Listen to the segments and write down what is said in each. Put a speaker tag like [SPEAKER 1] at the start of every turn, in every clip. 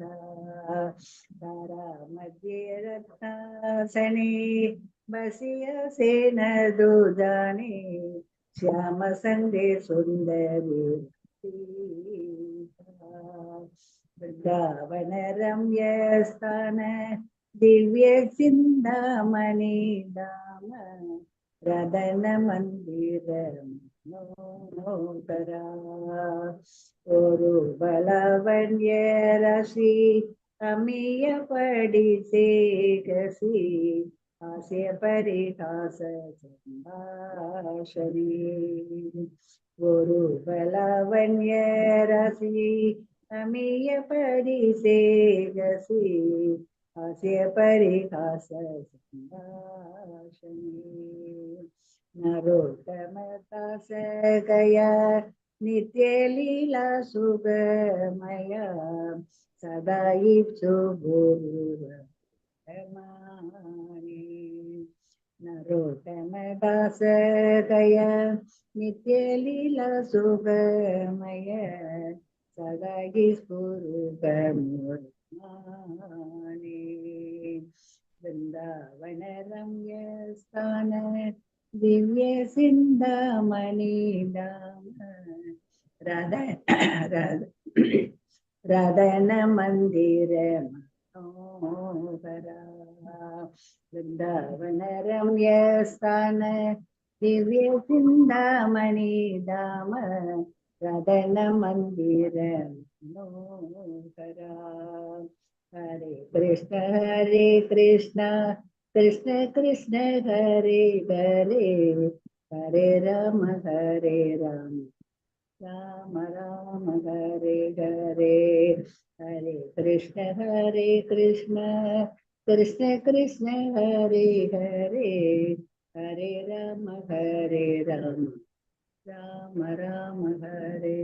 [SPEAKER 1] तारा मध्ये रत्नासने बसिय सेन दुजाने श्याम संगे सुंदरी वृंदावन रम्य स्थान दिव्य चिंतामणि धाम रदन मंदिर मनोहरा ஒரு பலவன்ய ரசி அமிய படி சேகசி ஆசிய பரிகாச சம்பாஷணி ஒரு பலவன்ய ரசி அமிய படி சேகசி ஆசிய பரிகாச சம்பாஷணி நரோத்தமதாச கயா नित्य लीला सुगमया सदा इप्सु गुरुरमाणि नरोत्तम दास गया नित्य लीला सुगमय सदा इप्सु गुरुरमाणि वृंदावन रम्य स्थान दिव्य सिंधामणि धाम रदन मंदिर मनोहरा वृंदावन रम्य स्थान दिव्य सिंधामणि धाम रदन मंदिर मनोहरा हरे कृष्ण कृष्ण कृष्ण हरे हरे हरे राम राम राम हरे हरे हरे कृष्ण कृष्ण कृष्ण हरे हरे हरे राम राम राम हरे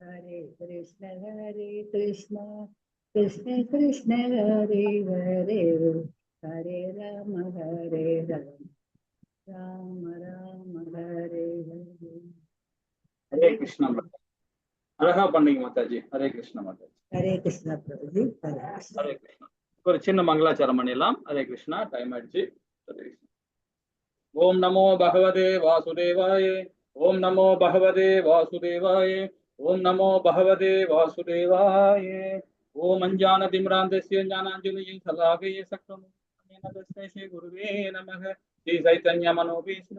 [SPEAKER 1] हरे हरे कृष्ण कृष्ण कृष्ण हरे हरे हरे राम राम राम हरे हरे
[SPEAKER 2] हरे कृष्णा அழகா பண்ணீங்க மாதாஜி. ஹரே கிருஷ்ண மாதாஜி.
[SPEAKER 1] ஹரே கிருஷ்ணா பிரபுஜி.
[SPEAKER 2] ஹரே கிருஷ்ணா. ஒரு சின்ன மங்களாச்சாரம் பண்ணிடலாம். ஹரே கிருஷ்ணா, டைம் ஆயிடுச்சு. ஓம் நமோ பகவதே வாசுதேவாய. ஓம் நமோ பகவதே வாசுதேவாய. ஓம் நமோ பகவதே வாசுதேவாய. ஓம் அஞ்ஞான திம்ராந்தஸ்ய ஞானாஞ்சலியை சலாகய சக்ரம் தஸ்மை குருவே நமः. श्री चैतन्य मनोभीष्ण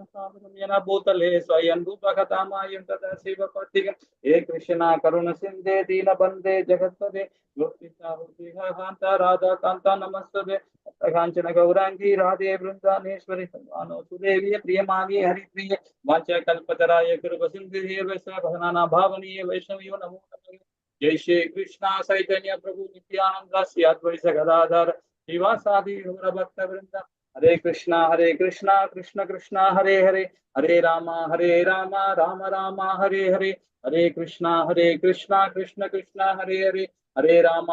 [SPEAKER 2] भूतले स्वयं रूपकथामायं तदा शिव पथिकं हे कृष्णा करुण सिंधे दीन बंदे जगत्पदे गोपिकान्त राधा कांता नमस्ते कांचन गौरांगी राधे वृंदानेश्वरी सुदेवी प्रियमागे हरिप्रिय वाचा कल्पतराय कृप सिंधु भगनाना भावनीय वैष्णवियो नमो नमः. जय श्री कृष्णा चैतन्य प्रभु नित्यानंद श्री अद्वैत गदाधर श्रीवासादि भक्त वृंद. हरे कृष्णा कृष्ण कृष्णा हरे हरे हरे राम राम राम हरे हरे हरे कृष्णा कृष्ण कृष्ण हरे हरे हरे राम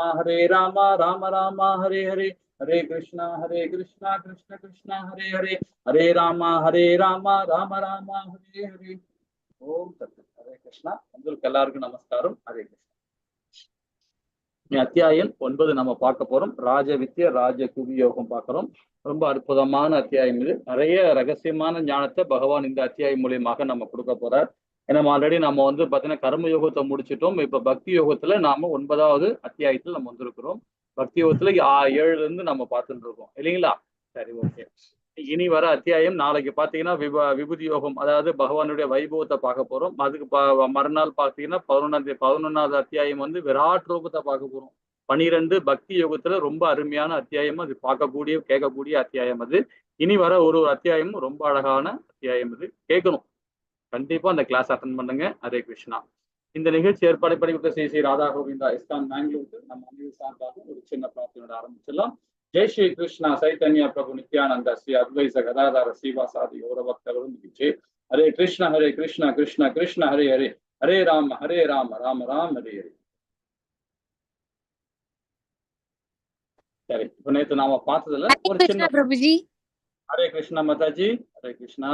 [SPEAKER 2] राम राम हरे हरे हरे कृष्णा कृष्ण कृष्ण हरे हरे हरे राम राम राम हरे हरे. ओम सत्य. हरे कृष्णा. எல்லாருக்கும் நமஸ்காரம். ஹரே கிருஷ்ணா. அத்தியாயம் 9 நம்ம பார்க்க போறோம். ராஜ வித்யா ராஜ குவியோகம் பார்க்கிறோம். ரொம்ப அற்புதமான அத்தியாயம் இது. நிறைய ரகசியமான ஞானத்தை பகவான் இந்த அத்தியாயம் மூலியமாக நம்ம கொடுக்க போறார். ஏன்னா ஆல்ரெடி நம்ம பாத்தீங்கன்னா கர்ம யோகத்தை முடிச்சிட்டோம். இப்ப பக்தி யோகத்துல நாம 9வது அத்தியாயத்துல நம்ம வந்திருக்கிறோம். பக்தி யோகத்துல 7ல இருந்து நம்ம பார்த்துட்டு இருக்கோம் இல்லைங்களா? சரி, ஓகே. இனி வர அத்தியாயம் நாளைக்கு பாத்தீங்கன்னா விபூதி யோகம், அதாவது பகவானுடைய வைபவத்தை பார்க்க போறோம். அதுக்கு மறுநாள் பாத்தீங்கன்னா 11வது அத்தியாயம் விராட் ரூபத்தை பார்க்க போறோம். 12 பக்தி யோகத்துல ரொம்ப அருமையான அத்தியாயம். அது பார்க்கக்கூடிய கேட்கக்கூடிய அத்தியாயம். அது இனி வர ஒரு அத்தியாயமும் ரொம்ப அழகான அத்தியாயம். இது கேட்கணும். கண்டிப்பா அந்த கிளாஸ் அட்டன் பண்ணுங்க. ஹரே கிருஷ்ணா. இந்த நிகழ்ச்சி ஏற்பாடு படிவிட்ட ஸ்ரீ ராதா கோவிந்தா இஸ்கான் பெங்களூருக்கு நம்ம அனைவரு சார்பாக ஒரு சின்ன பிரார்த்தனையோட ஆரம்பிச்சிடலாம். जय श्री कृष्णा चैतन्य प्रभु नित्यानंद श्री अद्वैत गदाधर श्रीवासादि गौर भक्तवृंद. हरे कृष्ण कृष्ण कृष्ण हरे हरे हरे राम राम राम हरे हरे. சரி, இப்ப நேத்து நாம பார்த்ததுல ஒரு சின்ன பிரபுஜி. ஹரே கிருஷ்ணா மாதாஜி. ஹரே கிருஷ்ணா.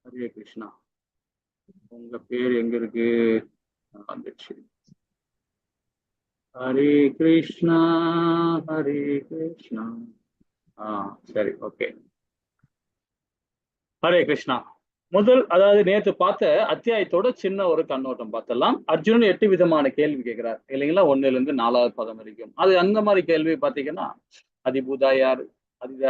[SPEAKER 2] ஹரே கிருஷ்ணா. உங்க பேர் எங்க இருக்கு? வந்துச்சு. ஹரே கிருஷ்ணா ஹரே கிருஷ்ணா. சரி, ஓகே. ஹரே கிருஷ்ணா. அதாவது நேற்று பார்த்த அத்தியாயத்தோட சின்ன ஒரு கண்ணோட்டம் பார்த்தலாம். அர்ஜுனன் 8 விதமான கேள்வி கேட்கிறார் இல்லைங்களா, 1ல இருந்து 4வது பதம் வரைக்கும். அது அந்த மாதிரி கேள்வி பார்த்தீங்கன்னா, அதிபூதா யாரு,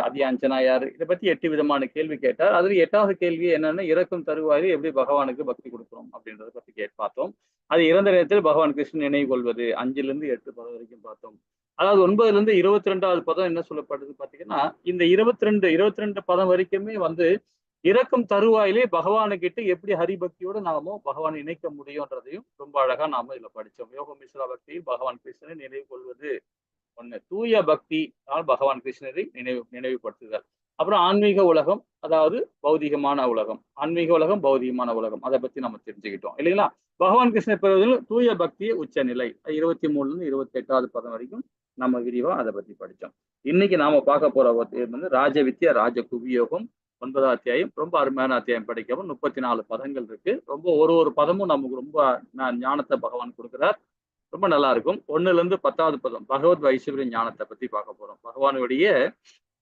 [SPEAKER 2] அதியாஞ்சனா யாரு, இதை பத்தி 8 விதமான கேள்வி கேட்டார். அதுல 8வது கேள்வி என்னன்னா, இறக்கும் தருவாயில் எப்படி பகவானுக்கு பக்தி கொடுக்கிறோம் அப்படின்றத பத்தி பார்த்தோம். அது இறந்த நேரத்தில் பகவான் கிருஷ்ணன் நினைவு கொள்வது 5ல இருந்து 8 பதம் வரைக்கும் பார்த்தோம். அதாவது 9ல இருந்து 22வது பதம் என்ன சொல்லப்படுது பாத்தீங்கன்னா, இந்த 22 பதம் வரைக்குமே இறக்கும் தருவாயிலே பகவானுக்கிட்ட எப்படி ஹரிபக்தியோட நாம பகவானை இணைக்க முடியும்ன்றதையும் ரொம்ப அழகா நாம இதுல படிச்சோம். யோக மிஸ்ரா பக்தியில் பகவான் கிருஷ்ணனை நினைவு கொள்வது ஒண்ணு, தூய பக்தி பகவான் கிருஷ்ணரை நினைவுபடுத்துதல். அப்புறம் ஆன்மீக உலகம், அதாவது பௌதிகமான உலகம், ஆன்மீக உலகம் பௌதிகமான உலகம், அதை பத்தி நம்ம தெரிஞ்சுக்கிட்டோம் இல்லைங்களா. பகவான் கிருஷ்ணர் பெறுவதில் தூய பக்தியை உச்ச நிலை 23ல இருந்து 28வது பதம் வரைக்கும் நம்ம விரிவா அதை பத்தி படிச்சோம். இன்னைக்கு நாம பார்க்க போற ராஜ வித்யா ராஜ குவியோகம் 9வது அத்தியாயம். ரொம்ப அருமையான அத்தியாயம், படிக்கவும் 34 பதங்கள் இருக்கு. ரொம்ப ஒரு பதமும் நமக்கு ரொம்ப ஞானத்தை பகவான் கொடுக்கிறார். ரொம்ப நல்லா இருக்கும். 1ல இருந்து 10வது பதம் பகவத் ஐஸ்வர்ய ஞானத்தை பத்தி பார்க்க போறோம். பகவானுடைய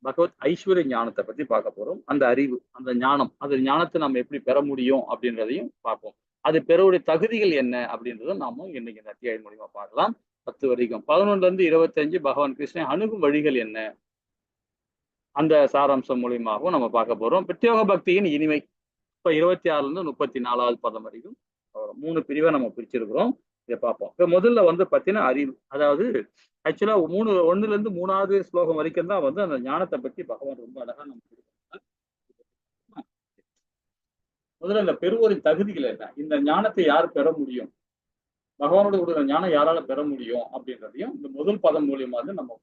[SPEAKER 2] பகவத் ஐஸ்வர்ய ஞானத்தை பத்தி பார்க்க போறோம். அந்த அறிவு, அந்த ஞானம், அந்த ஞானத்தை நம்ம எப்படி பெற முடியும் அப்படின்றதையும் பார்ப்போம். அது பெறவுடைய தகுதிகள் என்ன அப்படின்றதும் நாம இன்னைக்கு இந்த அத்தியாயம் மூலியமா பார்க்கலாம். 10 வரைக்கும் 11ல இருந்து 25 பகவான் கிருஷ்ணன் அணுகும் வழிகள் என்ன, அந்த சாராம்சம் மூலியமாகவும் நம்ம பார்க்க போறோம். பிரத்யோக பக்தியின் இனிமை இப்ப 26ல இருந்து 34வது பதம் வரைக்கும் 3 பிரிவை நம்ம பிரிச்சிருக்கிறோம். இதை பார்ப்போம். இப்ப முதல்ல பாத்தீங்கன்னா அறிவு. அதாவது ஆக்சுவலா 1ல இருந்து 3வது ஸ்லோகம் வரைக்கும் தான் அந்த ஞானத்தை பத்தி பகவான் ரொம்ப அழகா நம்ம கொடுக்கிறார். முதல்ல இந்த பெறுவோரின் தகுதிகள் என்ன, இந்த ஞானத்தை யார் பெற முடியும், பகவானோட கொடுக்குற ஞானம் யாரால பெற முடியும் அப்படின்றதையும் இந்த முதல் பதம் மூலியமா நம்ம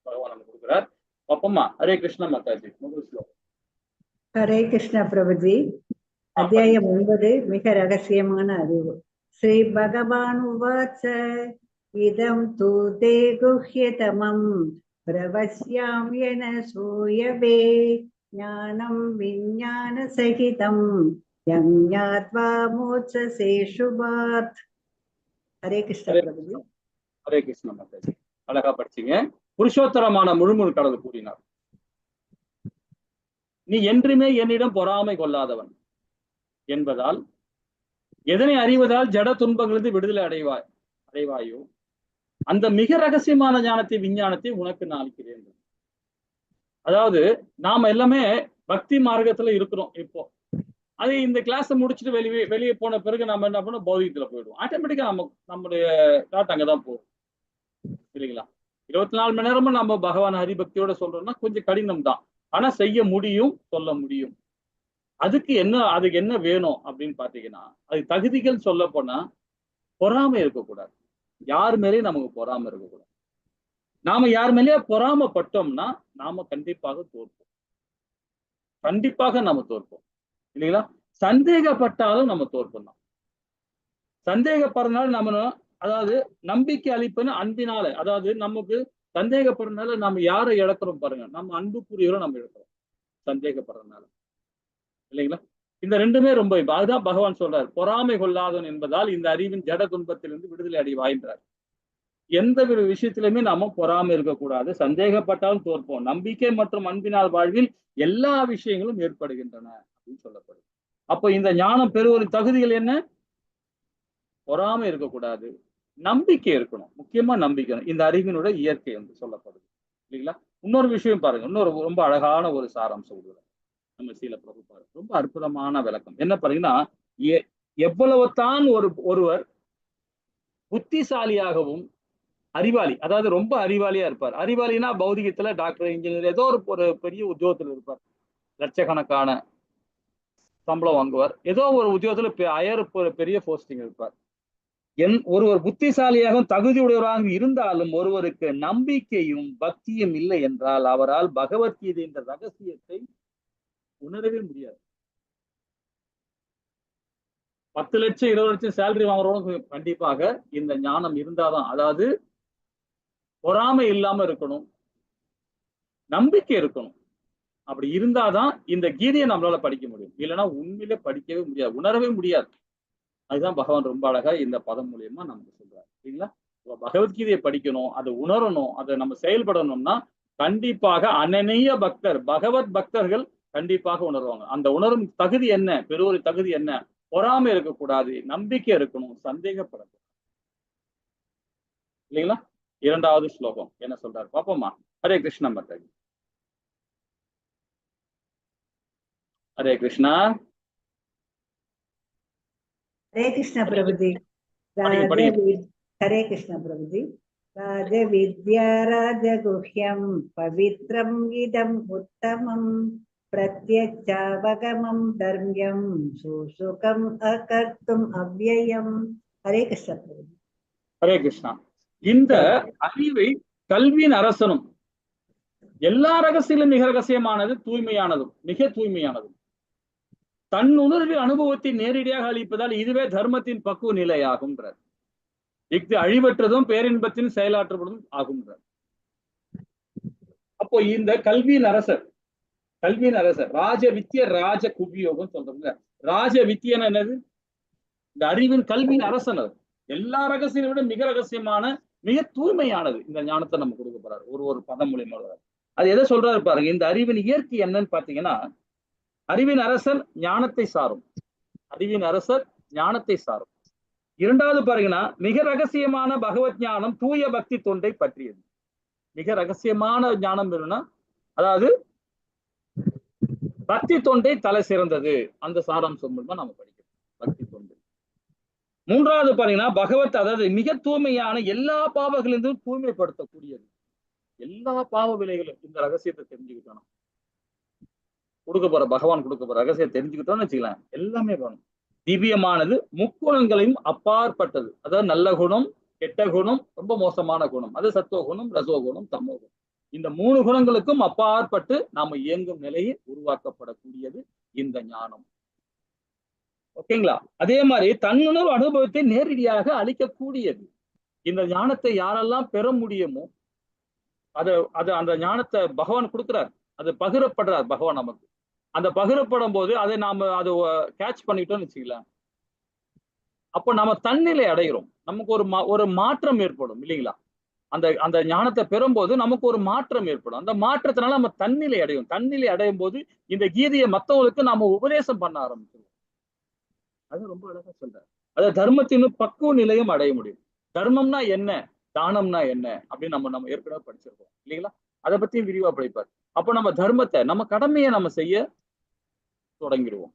[SPEAKER 2] பகவான் நம்ம கொடுக்குறார். அப்பமா ஹரே கிருஷ்ணா மாதாஜி, முதல் ஸ்லோகம்.
[SPEAKER 1] ஹரே கிருஷ்ணா பிரபுஜி. அத்தியாயம் 9, மிக ரகசியமான அறிவு. ஸ்ரீ பகவான் உவாச்ச இதம் தூ தே குஹ்யதமம் பிரவஸ்யாம்யன சூயவே ஞானம் விஞ்ஞான சகிதம் யம் ஞாத்வா மோட்சசே சுபாத். ஹரே கிருஷ்ணா பிரபுஜி.
[SPEAKER 2] ஹரே கிருஷ்ணா மாதாஜி, அழகா படிச்சீங்க. புருஷோத்தரமான முழுமுழு கடவுள் கூறினார், நீ என்றுமே என்னிடம் பொறாமை கொள்ளாதவன் என்பதால் எதனை அறிவதால் ஜட துன்பங்களிலிருந்து விடுதலை அடைவாயோ அந்த மிக ரகசியமான ஞானத்தை விஞ்ஞானத்தை உனக்கு நான் அளிக்கிறேன். அதாவது நாம எல்லாமே பக்தி மார்க்கத்துல இருக்கிறோம். இப்போ அது இந்த கிளாஸ் முடிச்சுட்டு வெளியே போன பிறகு நம்ம என்ன பண்ணோம், பௌதிகத்துல போயிடுவோம். ஆட்டோமேட்டிக்கா நம்முடைய தாட் அங்கதான் போகும் இல்லைங்களா. 24 மணி நேரமும் நம்ம பகவான் ஹரிபக்தியோட சொல்றோம்னா கொஞ்சம் கடினம் தான், ஆனா செய்ய முடியும், சொல்ல முடியும். அதுக்கு என்ன வேணும் அப்படின்னு பாத்தீங்கன்னா, அது தகுதிகள் சொல்ல போனா பொறாமை இருக்கக்கூடாது. யார் மேலேயும் நமக்கு பொறாமை இருக்கக்கூடாது. நாம யார் மேலேயே பொறாமப்பட்டோம்னா நாம கண்டிப்பாக தோற்போம். கண்டிப்பாக நாம தோற்போம் இல்லைங்களா. சந்தேகப்பட்டாலும் நம்ம தோற்போம் தான். சந்தேகப்படுறதுனால நம்ம, அதாவது நம்பிக்கை அளிப்புன்னு அன்பினால, அதாவது நமக்கு சந்தேகப்படுறதுனால நம்ம யாரை இழக்கிறோம் பாருங்க, நம்ம அன்புக்குரியவரை நம்ம இழக்கிறோம் சந்தேகப்படுறதுனால இல்லைங்களா. இந்த ரெண்டுமே ரொம்ப அதுதான் பகவான் சொல்றார், பொறாமை கொள்ளாதவன் என்பதால் இந்த அறிவின் ஜட துன்பத்திலிருந்து விடுதலை அடைவாய்ன்றார். எந்த ஒரு விஷயத்திலுமே நாம பொறாமை இருக்கக்கூடாது. சந்தேகப்பட்டாலும் தோற்போம். நம்பிக்கை மற்றும் அன்பினால் வாழ்வில் எல்லா விஷயங்களும் ஏற்படுகின்றன அப்படின்னு சொல்லப்படுது. அப்போ இந்த ஞானம் பெறுவதின் தகுதிகள் என்ன, பொறாமை இருக்கக்கூடாது, நம்பிக்கை இருக்கணும். முக்கியமா நம்பிக்கை, இந்த அறிவினோட இயற்கை என்று சொல்லப்படுது இல்லைங்களா. இன்னொரு விஷயம் பாருங்க, இன்னொரு ரொம்ப அழகான ஒரு சாராம்சம் நம்ம சீல பிரபுபாத ரொம்ப அற்புதமான விளக்கம் என்ன பாத்தீங்கன்னா, எவ்வளவு தான் ஒருவர் புத்திசாலியாகவும் அறிவாளி, அதாவது ரொம்ப அறிவாளியா இருப்பார். அறிவாளினா பௌதிகத்துல டாக்டர், இன்ஜினியர், ஏதோ ஒரு பெரிய உத்தியோகத்துல இருப்பார், லட்சக்கணக்கான சம்பளம் வாங்குவார், ஏதோ ஒரு உத்தியோகத்துல பெரிய போஸ்டிங் இருப்பார். ஒருவர் புத்திசாலியாகவும் தகுதியுடையவராக இருந்தாலும் ஒருவருக்கு நம்பிக்கையும் பக்தியும் இல்லை என்றால் அவரால் பகவத்கீதை என்ற ரகசியத்தை உணரவே முடியாது. 10 லட்சம் 20 லட்சம் சேலரி வாங்குறவங்க கண்டிப்பாக இந்த ஞானம் இருந்தாதான், அதாவது பொறாமை இல்லாம இருக்கணும், நம்பிக்கை இருக்கணும். அப்படி இருந்தாதான் இந்த கீதையை நம்மளால படிக்க முடியும். இல்லைன்னா உண்மையிலே படிக்கவே முடியாது, உணரவே முடியாது. அதுதான் பகவான் ரொம்ப அழகா இந்த பதம் மூலியமா நமக்கு சொல்றாரு சரிங்களா. பகவத்கீதையை படிக்கணும், அதை உணரணும், அதை நம்ம செயல்படணும்னா கண்டிப்பாக அனநீய பக்தர் பகவத் பக்தர்கள் கண்டிப்பாக உணர்வாங்க. அந்த உணரும் தகுதி என்ன, பெருவொரு தகுதி என்ன, பொறாமை இருக்கக்கூடாது, நம்பிக்கை இருக்கணும், சந்தேகப்படக்கூடாது இல்லைங்களா. இரண்டாவது ஸ்லோகம் என்ன சொல்றாரு பாப்போமா. ஹரே கிருஷ்ணா மாதாஜி. ஹரே கிருஷ்ணா.
[SPEAKER 1] हरे कृष्ण प्रभु जी।
[SPEAKER 2] படிங்க படிங்க.
[SPEAKER 1] हरे कृष्ण प्रभु जी। राजविद्या राजगुह्यं पवित्रम् इदम् उत्तमम् प्रत्यक्षावगमं धर्म्यं सुसुखम् अकर्तुम् अव्ययम्। हरे कृष्ण प्रभु जी।
[SPEAKER 2] ஹரே கிருஷ்ணா. இந்த அறிவை கல்வியின் அரசனும் எல்லா ரகசியிலும் மிக ரகசியமானது, தூய்மையானதும் மிக தூய்மையானதும் தன் உணர்வில் அனுபவத்தை நேரடியாக அளிப்பதால் இதுவே தர்மத்தின் பக்குவ நிலையாகும்ன்றார். இஃது அழிவற்றதும் பேரின்பத்தின் செயலாற்றப்படும் ஆகும்ன்றார். அப்போ இந்த கல்வியின் அரசர் ராஜ வித்திய ராஜ குவியோகம் சொல்றாங்க. ராஜ வித்தியன் என்னது, இந்த அறிவின் கல்வியின் அரசன். அது எல்லா ரகசியத்தை விட மிக ரகசியமான மிக தூய்மையானது. இந்த ஞானத்தை நம்ம கொடுக்க போறாரு ஒரு பதம் மூலியமா. அது எதை சொல்றாரு பாருங்க. இந்த அறிவின் இயற்கை என்னன்னு பாத்தீங்கன்னா, அறிவின் அரசர் ஞானத்தை சாரும். அறிவின் அரசர் ஞானத்தை சாரும். இரண்டாவது பாருங்கன்னா, மிக ரகசியமான பகவத் ஞானம் தூய பக்தி தொண்டை பற்றியது. மிக ரகசியமான ஞானம் வேணும்னா, அதாவது பக்தி தொண்டை தலை சிறந்தது. அந்த சாராம்சம் மூலமா நம்ம படிக்கிறோம் பக்தி தொண்டை. மூன்றாவது பாத்தீங்கன்னா, பகவத் அதாவது மிக தூய்மையான எல்லா பாவங்களிலிருந்தும் தூய்மைப்படுத்தக்கூடியது. எல்லா பாவ விலைகளும் இந்த ரகசியத்தை தெரிஞ்சுக்கிட்டோம். கொடுக்க போற பகவான் கொடுக்க போற ரகசியத்தை தெரிஞ்சுக்கிட்டோம்னு வச்சுக்கலாம், எல்லாமே வேணும். திவ்யமானது, முக்குணங்களையும் அப்பாற்பட்டது. அதாவது நல்ல குணம், கெட்ட குணம், ரொம்ப மோசமான குணம், அது சத்துவ குணம், ரசோகுணம், தமோ குணம். இந்த 3 குணங்களுக்கும் அப்பாற்பட்டு நாம இயங்கும் நிலையை உருவாக்கப்படக்கூடியது இந்த ஞானம். ஓகேங்களா. அதே மாதிரி தன்னுணர்வு அனுபவத்தை நேரடியாக அளிக்கக்கூடியது. இந்த ஞானத்தை யாரெல்லாம் பெற முடியுமோ அந்த ஞானத்தை பகவான் கொடுக்கிறார். அது பகிரப்படுறார் பகவான் நமக்கு. அந்த பகிரப்படும் போது அதை நாம அதை கேட்ச் பண்ணிட்டோம்னு வச்சுக்கலாம், அப்போ நம்ம தன்னிலை அடைகிறோம். நமக்கு ஒரு மாற்றம் ஏற்படும் இல்லைங்களா. அந்த ஞானத்தை பெறும்போது நமக்கு ஒரு மாற்றம் ஏற்படும். அந்த மாற்றத்தினால நம்ம தன்னிலை அடையும். தன்னிலை அடையும் போது இந்த கீதையை மற்றவங்களுக்கு நாம உபதேசம் பண்ண ஆரம்பிச்சிடும். அது ரொம்ப அழகா சொல்றாரு. அது தர்மத்தின் பக்குவ நிலையும் அடைய முடியும். தர்மம்னா என்ன, தானம்னா என்ன அப்படின்னு நம்ம ஏற்கனவே படிச்சிருக்கோம் இல்லைங்களா. அதை பத்தியும் விரிவா படிப்பார். அப்போ நம்ம தர்மத்தை, நம்ம கடமையை நம்ம செய்ய தொடங்கிடுவோம்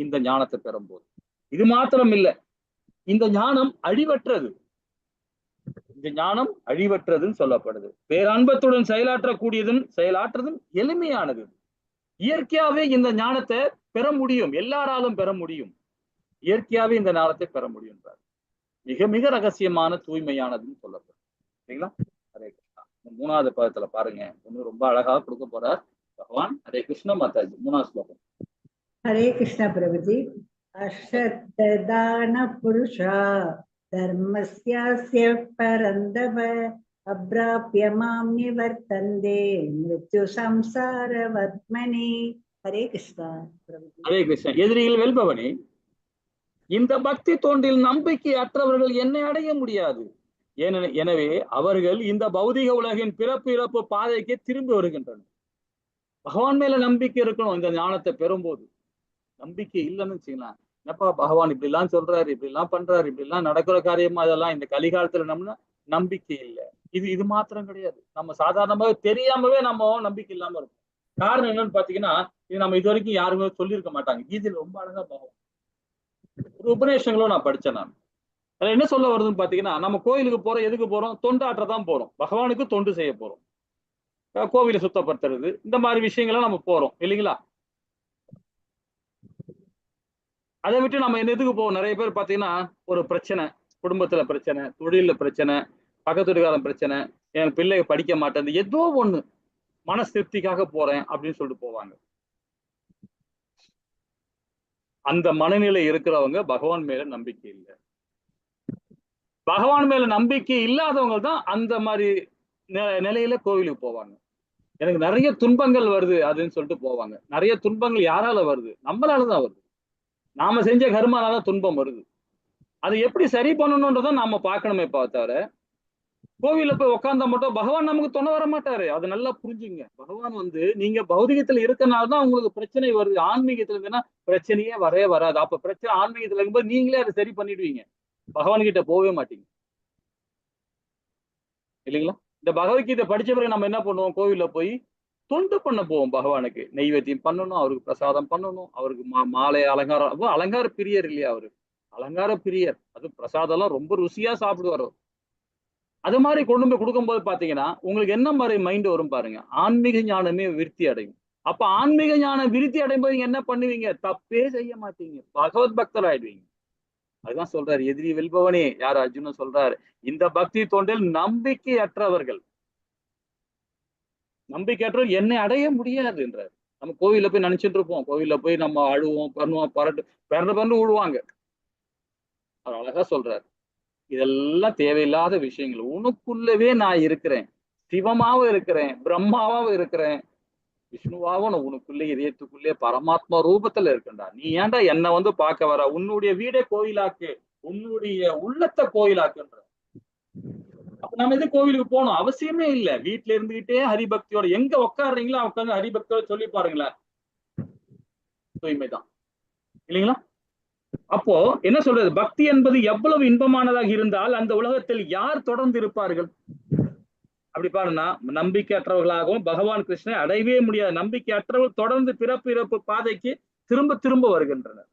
[SPEAKER 2] இந்த ஞானத்தை பெறும்போது. இது மாத்திரம் இல்லை, இந்த ஞானம் அழிவற்றது. இந்த ஞானம் அழிவற்றதுன்னு சொல்லப்படுது. பேரன்பத்துடன் செயலாற்றுறதும் எளிமையானது. இயற்கையாவே இந்த ஞானத்தை பெற முடியும், எல்லாராலும் பெற முடியும். இயற்கையாவே இந்த ஞானத்தை பெற முடியும். மிக மிக ரகசியமான தூய்மையானதுன்னு சொல்லப்படும் சரிங்களா. ஹரே கிருஷ்ணா. 3வது பதத்துல பாருங்க, ஒண்ணு ரொம்ப அழகா கொடுக்க போறார் பகவான். ஹரே கிருஷ்ண மாதாஜி. 3வது ஸ்லோகம்.
[SPEAKER 1] हरे कृष्ण प्रभु जी। अश्रद्धान पुरुषा धर्मस्यास्य परन्दव अप्राप्य मां निवर्तन्ते मृत्यु संसारवर्त्मनि। हरे कृष्ण प्रभु जी।
[SPEAKER 2] हरे कृष्ण. எதிரிகள் வெல்பவனே, இந்த பக்தி தோன்றில் நம்பிக்கை அற்றவர்கள் என்னை அடைய முடியாது. எனவே அவர்கள் இந்த பௌதிக உலகின் பிறப்பு இறப்பு பாதைக்கு திரும்பி வருகின்றனர். பகவான் மேல நம்பிக்கை இருக்கணும். இந்த ஞானத்தை பெறும்போது நம்பிக்கை இல்லைன்னு வச்சுக்கலாம், என்னப்பா பகவான் இப்படி எல்லாம் சொல்றாரு, இப்படி எல்லாம் பண்றாரு, இப்படி எல்லாம் நடக்கிற காரியமா, அதெல்லாம் இந்த கலிகாலத்துல நம்ம நம்பிக்கை இல்லை. இது மாத்திரம் கிடையாது, நம்ம சாதாரணமாவே தெரியாமவே நம்ம நம்பிக்கை இல்லாம இருக்கும். காரணம் என்னன்னு பாத்தீங்கன்னா, இது நம்ம இது வரைக்கும் யாருமே சொல்லியிருக்க மாட்டாங்க. கீதையில ரொம்ப அழகா பகவான் ஒரு உபநேசங்களும் நான் படிச்சேன். நான் அதுல என்ன சொல்ல வருதுன்னு பாத்தீங்கன்னா, நம்ம கோயிலுக்கு போறோம், எதுக்கு போறோம், தொண்டாற்றதான் போறோம். பகவானுக்கு தொண்டு செய்ய போறோம். கோவிலை சுத்தப்படுத்துறது, இந்த மாதிரி விஷயங்கள்லாம் நம்ம போறோம் இல்லைங்களா. அதை விட்டு நம்ம எதுக்கு போவோம்? நிறைய பேர் பாத்தீங்கன்னா, ஒரு பிரச்சனை, குடும்பத்துல பிரச்சனை, தொழில பிரச்சனை, பக்கத்து வீட்டுக்காரன் பிரச்சனை, என் பிள்ளை படிக்க மாட்டேன், ஏதோ ஒண்ணு மன திருப்திக்காக போறேன் அப்படின்னு சொல்லிட்டு போவாங்க. அந்த மனநிலை இருக்கிறவங்க பகவான் மேல நம்பிக்கை இல்லை. பகவான் மேல நம்பிக்கை இல்லாதவங்க தான் அந்த மாதிரி நிலையில கோவிலுக்கு போவாங்க. எனக்கு நிறைய துன்பங்கள் வருது அதுன்னு சொல்லிட்டு போவாங்க. நிறைய துன்பங்கள் யாரால வருது? நம்மளாலதான் வருது. நாம செஞ்ச கர்மானால துன்பம் வருது. அதை எப்படி சரி பண்ணணும்ன்றதை நாம பார்க்கணுமே தவிர கோவில்ல போய் உட்கார்ந்தா மட்டும் பகவான் நமக்கு துணை வர மாட்டாரு. அது நல்லா புரிஞ்சுங்க. பகவான் நீங்க பௌதிகத்துல இருக்கனாலதான் உங்களுக்கு பிரச்சனை வருது. ஆன்மீகத்துல இருந்ததுன்னா பிரச்சனையே வரவே வராது. அப்ப பிரச்சனை ஆன்மீகத்துல இருக்கும்போது நீங்களே அதை சரி பண்ணிடுவீங்க. பகவான் கிட்ட போகவே மாட்டீங்க இல்லைங்களா? இந்த பகவத்கீதை படிச்ச பிறகு நம்ம என்ன பண்ணுவோம்? கோவில்ல போய் தொண்டு பண்ண போவோம். பகவானுக்கு நெய்வேத்தியம் பண்ணணும், அவருக்கு பிரசாதம் பண்ணணும், அவருக்கு மாலை அலங்காரம். அலங்கார பிரியர் இல்லையா அவரு? அலங்கார பிரியர். அது பிரசாதம் எல்லாம் ரொம்ப ருசியா சாப்பிடுவார். அது மாதிரி கொண்டு போய் கொடுக்கும்போது பாத்தீங்கன்னா உங்களுக்கு என்ன மாதிரி மைண்ட் வரும் பாருங்க. ஆன்மீக ஞானமே விருத்தி அடையும். அப்ப ஆன்மீக ஞானம் விருத்தி அடையும் போது என்ன பண்ணுவீங்க? தப்பே செய்ய மாட்டீங்க, பகவத் பக்தர் ஆயிடுவீங்க. அதுதான் சொல்றாரு, எதிரி வெல்பவனே. யார்? அர்ஜுனன் சொல்றாரு, இந்த பக்தி தொண்டில் நம்பிக்கையற்றவர்கள் என்னை அடைய முடியாது என்றார். நம்ம கோவில்ல போய் நினைச்சிட்டு இருப்போம், கோவில்ல போய் நம்ம அழுவோம், பண்ணுவோம், பரண்டு விழுவாங்க. அவர் அழகா சொல்றாரு, இதெல்லாம் தேவையில்லாத விஷயங்கள். உனக்குள்ளவே நான் இருக்கிறேன், சிவமாவும் இருக்கிறேன், பிரம்மாவும் இருக்கிறேன், விஷ்ணுவாவும் உனக்குள்ளே இதயத்துக்குள்ளே பரமாத்மா ரூபத்துல இருக்கண்டா. நீ ஏன்டா என்ன பார்க்க வர? உன்னுடைய வீடே கோயிலாக்கு, உன்னுடைய உள்ளத்தை கோயிலாக்குன்ற. அப்ப நம்ம எது கோவிலுக்கு போகணும் அவசியமே இல்ல. வீட்டுல இருந்துகிட்டே ஹரிபக்தியோட எங்க உட்காடுறீங்களோ உட்காந்து ஹரிபக்தியோட சொல்லி பாருங்களேன், தூய்மைதான் இல்லைங்களா? அப்போ என்ன சொல்றது? பக்தி என்பது எவ்வளவு இன்பமானதாக இருந்தால் அந்த உலகத்தில் யார் தொடர்ந்து இருப்பார்கள்? அப்படி பாருன்னா, நம்பிக்கையற்றவர்களாகவும் பகவான் கிருஷ்ணனை அடையவே முடியாது. நம்பிக்கையற்றவர்கள் தொடர்ந்து பிறப்பு இறப்பு பாதைக்கு திரும்ப திரும்ப வருகின்றனர்.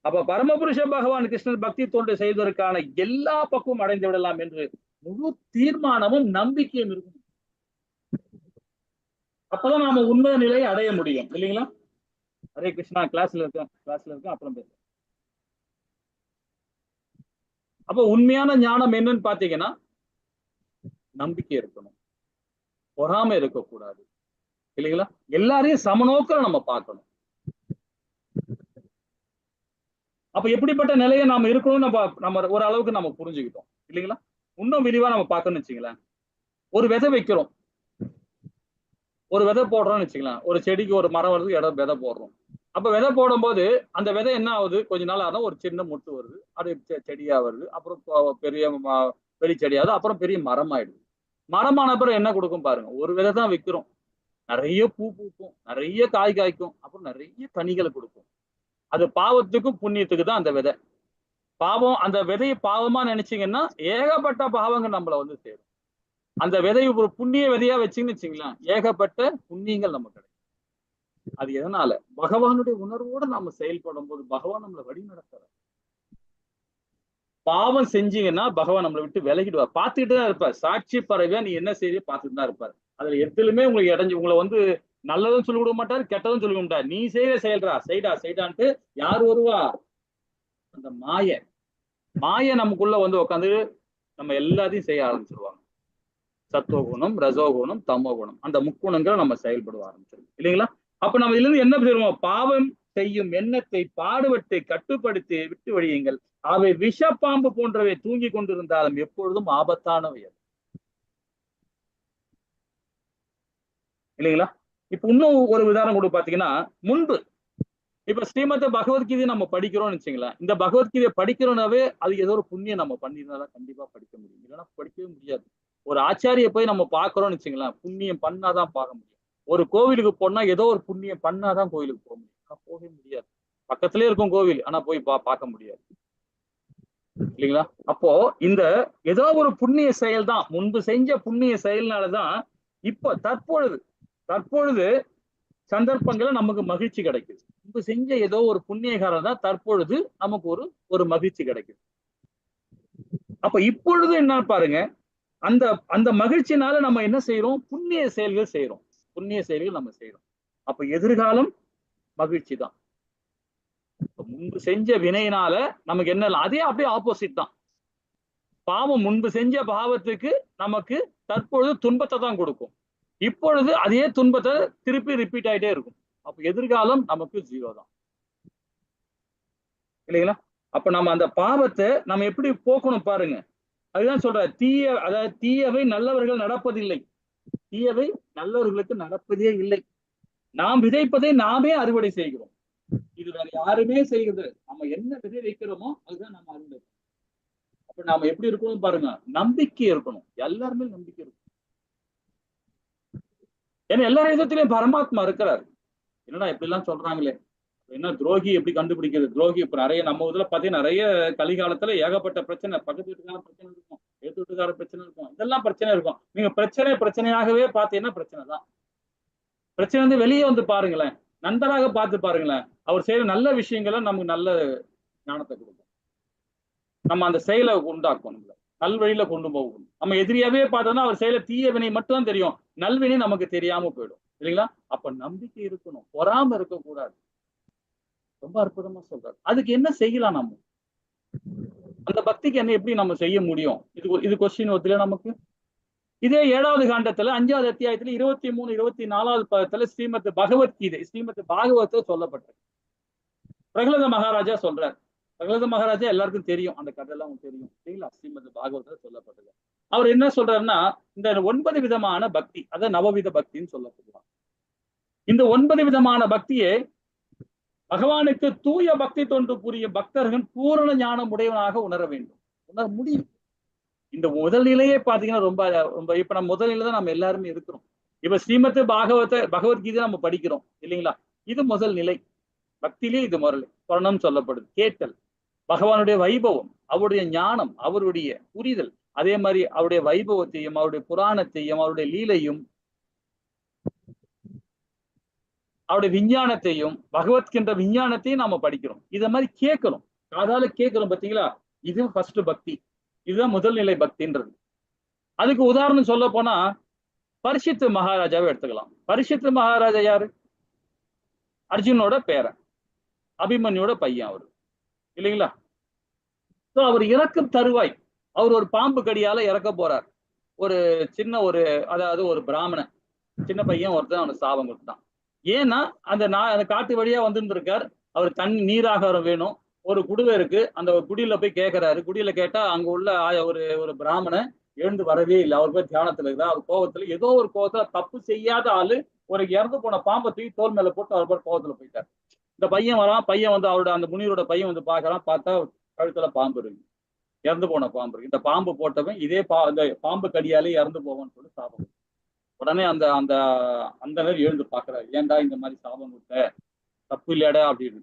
[SPEAKER 2] அப்ப பரமபுருஷ பகவான் கிருஷ்ணன் பக்தி தொண்டு செய்வதற்கான எல்லா பக்குவம் அடைந்து விடலாம் என்று முழு தீர்மானமும் நம்பிக்கையும் இருக்கும். அப்பதான் நாம உண்மை நிலையை அடைய முடியும் இல்லைங்களா? ஹரே கிருஷ்ணா. கிளாஸ்ல இருக்கேன் அப்புறம் பேசுறேன். அப்ப உண்மையான ஞானம் என்னன்னு பாத்தீங்கன்னா, நம்பிக்கை இருக்கணும், பொறாமை இருக்கக்கூடாது இல்லைங்களா? எல்லாரையும் சமநோக்கில் நம்ம பார்க்கணும். அப்ப எப்படிப்பட்ட நிலையை நாம இருக்கணும் நம்ம ஒரு அளவுக்கு நம்ம புரிஞ்சுக்கிட்டோம் இல்லைங்களா? இன்னும் விரிவா நம்ம பார்க்கணும்னு வச்சுங்களேன். ஒரு விதை வைக்கிறோம், ஒரு விதை போடுறோம்னு வச்சுக்கலாம். ஒரு செடிக்கு ஒரு மரம் வருது, இடம் விதை போடுறோம். அப்ப விதை போடும் போது அந்த விதை என்ன ஆகுது? கொஞ்ச நாள் ஆனா ஒரு சின்ன முட்டு வருது, அது செடியா வருது, அப்புறம் பெரிய செடியாவது, அப்புறம் பெரிய மரம் ஆயிடுது. மரமான அப்புறம் என்ன கொடுக்கும் பாருங்க. ஒரு விதை தான் வைக்கிறோம், நிறைய பூ பூக்கும், நிறைய காய் காய்க்கும், அப்புறம் நிறைய கனிகளை கொடுக்கும். அது பாவத்துக்கும் புண்ணியத்துக்கு தான் அந்த விதை. பாவம், அந்த விதையை பாவமா நினைச்சீங்கன்னா ஏகப்பட்ட பாவங்கள் நம்மள சேரும். அந்த விதை ஒரு புண்ணிய விதையா வச்சுன்னு வச்சுங்களேன், ஏகப்பட்ட புண்ணியங்கள் நமக்கு கிடைக்கும். அது எதனால? பகவானுடைய உணர்வோடு நாம செயல்படும் போது பகவான் நம்மளை வழி நடத்துறார். பாவம் செஞ்சீங்கன்னா பகவான் நம்மளை விட்டு விலகிடுவார். பார்த்துக்கிட்டு தான் இருப்பார். சாட்சி பறவையா நீ என்ன செய்ய பார்த்துட்டு தான் இருப்பார். அதுல எதுலுமே உங்களுக்கு இடைஞ்சு உங்களை நல்லதும் சொல்லி விட மாட்டார், கெட்டதும் சொல்லி விட மாட்டார். நீ செய்யற செயல்றா, செய்டான்ட்டு யார் வருவா? அந்த மாய நமக்குள்ள உட்காந்து நம்ம எல்லாத்தையும் செய்ய ஆரம்பிச்சிருவாங்க. சத்துவகுணம், ரசோகுணம், தமோகுணம், அந்த முக்குணங்களை நம்ம செயல்பட ஆரம்பிச்சிருவோம் இல்லைங்களா? அப்ப நம்ம இதுல இருந்து என்ன செய்வோம்? பாவம் செய்யும் எண்ணத்தை பாடுபட்டு கட்டுப்படுத்தி விட்டு வழியுங்கள். அவை விஷப்பாம்பு போன்றவை தூங்கி கொண்டிருந்தாலும் எப்பொழுதும் ஆபத்தானவை இல்லைங்களா? இப்ப இன்னும் ஒரு உதாரணம் கூட பாத்தீங்கன்னா, முன்பு இப்ப ஸ்ரீமத் பகவத்கீதை நம்ம படிக்கிறோம்னு வச்சுங்களேன். இந்த பகவத்கீதையை படிக்கிறோம்னாவே அது ஏதோ ஒரு புண்ணியம் நம்ம பண்ணிருந்தாதான் கண்டிப்பா படிக்க முடியும், இல்லைன்னா படிக்கவே முடியாது. ஒரு ஆச்சாரிய போய் நம்ம பாக்குறோம்னு வச்சுங்களேன், புண்ணியம் பண்ணாதான் பார்க்க முடியும். ஒரு கோவிலுக்கு போனா ஏதோ ஒரு புண்ணியம் பண்ணாதான் கோவிலுக்கு போக முடியும், போகவே முடியாது. பக்கத்திலே இருக்கும் கோவில், ஆனா போய் பார்க்க முடியாது இல்லைங்களா? அப்போ இந்த ஏதோ ஒரு புண்ணிய செயல் தான், முன்பு செஞ்ச புண்ணிய செயல்னாலதான் இப்ப தற்பொழுது சந்தர்ப்பங்களை நமக்கு மகிழ்ச்சி கிடைக்குது. முன்பு செஞ்ச ஏதோ ஒரு புண்ணியகாரம் தான் தற்பொழுது நமக்கு ஒரு மகிழ்ச்சி கிடைக்குது. அப்ப இப்பொழுது என்ன பாருங்க, அந்த அந்த மகிழ்ச்சினால நம்ம என்ன செய்யறோம்? புண்ணிய செயல்கள் நம்ம செய்யறோம். அப்ப எதிர்காலம் மகிழ்ச்சி தான். முன்பு செஞ்ச வினையினால நமக்கு என்ன? அதே அப்படியே ஆப்போசிட் தான். பாவம் முன்பு செஞ்ச பாவத்துக்கு நமக்கு தற்பொழுது துன்பத்தை தான் கொடுக்கும். இப்பொழுது அதே துன்பத்தை திருப்பி ரிப்பீட் ஆயிட்டே இருக்கும். அப்ப எதிர்காலம் நமக்கு 0 தான் இல்லைங்களா? அப்ப நம்ம அந்த பாவத்தை நம்ம எப்படி போக்கணும் பாருங்க. அதுதான் சொல்ற, தீயவை நல்லவர்கள் நடப்பதில்லை, தீயவை நல்லவர்களுக்கு நடப்பதே இல்லை. நாம் விதைப்பதை நாமே அறுவடை செய்கிறோம். இது வேற யாருமே செய்கிறது. நம்ம என்ன விதை வைக்கிறோமோ அதுதான் நம்ம அறுவடை. அப்ப நாம எப்படி இருக்கணும் பாருங்க, நம்பிக்கை இருக்கணும், எல்லாருமே நம்பிக்கை இருக்கணும். ஏன்னா எல்லா விதத்திலயும் பரமாத்மா இருக்கிறாரு. என்னடா இப்படி எல்லாம் சொல்றாங்களே, என்ன துரோகி எப்படி கண்டுபிடிக்கிறது? துரோகி இப்ப நிறைய நம்ம இதுல பாத்தீங்கன்னா நிறைய கலிகாலத்துல ஏகப்பட்ட பிரச்சனை, பக்கத்து வீட்டுக்கார பிரச்சனை இருக்கும், ஏத்து வீட்டுக்கார பிரச்சனை இருக்கும், இதெல்லாம் பிரச்சனை இருக்கும். நீங்க பிரச்சனையாகவே பாத்தீங்கன்னா பிரச்சனை தான். பிரச்சனை வந்து வெளியே வந்து பாருங்களேன், நண்பராக பார்த்து பாருங்களேன், அவர் செய்யற நல்ல விஷயங்களை நமக்கு நல்ல ஞானத்தை கொடுக்கும், நம்ம அந்த செயலை உண்டாக்கும், நம்மள நல்வழியில கொண்டு போகும். நம்ம எதிரியாவே பார்த்தோம்னா அவர் செயல தீய வினை மட்டும் தான் தெரியும், நல்வினை நமக்கு தெரியாம போயிடும் இல்லைங்களா? அப்ப நம்பிக்கை இருக்கணும், பொறாம இருக்கக்கூடாது. ரொம்ப அற்புதமா சொல்றாரு. அதுக்கு என்ன செய்யலாம்? நம்ம அந்த பக்திக்கு என்ன எப்படி நம்ம செய்ய முடியும்? இது கொஸ்டின் ஒத்துல நமக்கு. இதே 7வது காண்டத்துல 5வது அத்தியாயத்துல 23, 24வது பதத்துல ஸ்ரீமத் பகவத்கீதை, ஸ்ரீமத் பாகவதத்துல சொல்லப்பட்டது. பிரகலாத மகாராஜா சொல்றார். பிரகலாத மகாராஜா எல்லாருக்கும் தெரியும், அந்த கதையெல்லாம் உங்களுக்கு தெரியும் இல்லைங்களா? ஸ்ரீமத் பாகவதத்துல சொல்லப்பட்டது. அவர் என்ன சொல்றாருன்னா, இந்த 9 விதமான பக்தி, அதாவது நவவித பக்தின்னு சொல்லப்படுவார். இந்த 9 விதமான பக்தியை பகவானுக்கு தூய பக்தி தொண்டு புரியும் பக்தர்கள் பூரண ஞானம் உடையவனாக உணர வேண்டும், உணர முடியும். இந்த முதல் நிலையே பாத்தீங்கன்னா ரொம்ப ரொம்ப இப்ப நம்ம முதல் நிலை தான் நம்ம எல்லாருமே இருக்கிறோம். இப்ப ஸ்ரீமத் பகவத்கீதை நம்ம படிக்கிறோம் இல்லைங்களா? இது முதல் நிலை பக்தியிலே. இது முதல் புரணம் சொல்லப்படுது, கேட்டல், பகவானுடைய வைபவம், அவருடைய ஞானம், அவருடைய புரிதல், அதே மாதிரி அவருடைய வைபவத்தையும் அவருடைய புராணத்தையும் அவருடைய லீலையும் அவருடைய விஞ்ஞானத்தையும் பகவத்கின்ற விஞ்ஞானத்தையும் நாம படிக்கிறோம். இத மாதிரி கேட்கிறோம், காதால கேட்கிறோம் பாத்தீங்களா? இது ஃபர்ஸ்ட் பக்தி, இதுதான் முதல் நிலை பக்தின்றது. அதுக்கு உதாரணம் சொல்ல போனா பரிஷித்து மகாராஜாவை எடுத்துக்கலாம். பரிஷித்து மகாராஜா யாரு? அர்ஜுனோட பேரன், அபிமன்யோட பையன் அவரு இல்லைங்களா? அவர் இறக்கும் தருவாய், அவர் ஒரு பாம்பு கடியால இறக்க போறார். ஒரு சின்ன அதாவது ஒரு பிராமணன் சின்ன பையன் ஒருத்தன் அவனுக்கு சாபம் கொடுத்தான். ஏன்னா அந்த காட்டு வழியா வந்துட்டு இருக்கார், அவர் தண்ணி நீராகாரம் வேணும், ஒரு குடுவை இருக்கு, அந்த குடியில போய் கேட்கிறாரு. குடியில கேட்டா அங்க உள்ள ஒரு பிராமணன் எழுந்து வரவே இல்லை, அவர் போய் தியானத்துல இருந்தா. அவர் கோபத்துல ஏதோ ஒரு கோபத்துல தப்பு செய்யாத ஆளு ஒரு இறந்து போன பாம்பை தூக்கி தோல் மேல போட்டு அவர் போய் கோபத்துல போயிட்டார். இந்த பையன் வரான், பையன் வந்து அவரோட அந்த முனிவரோட பையன் வந்து பாக்குறான், பார்த்தா கழுத்துல பாம்பு இருக்கு, இறந்து போன பாம்பு இருக்கு. இந்த பாம்பு போட்டவன் இதே இந்த பாம்பு கடியாலே இறந்து போவான்னு சொல்லி சாபம். உடனே அந்த அந்த அந்த எழுந்து பாக்குறாரு, ஏன்டா இந்த மாதிரி சாபம் கொடுத்த, தப்பு இல்லையாடா அப்படின்னு.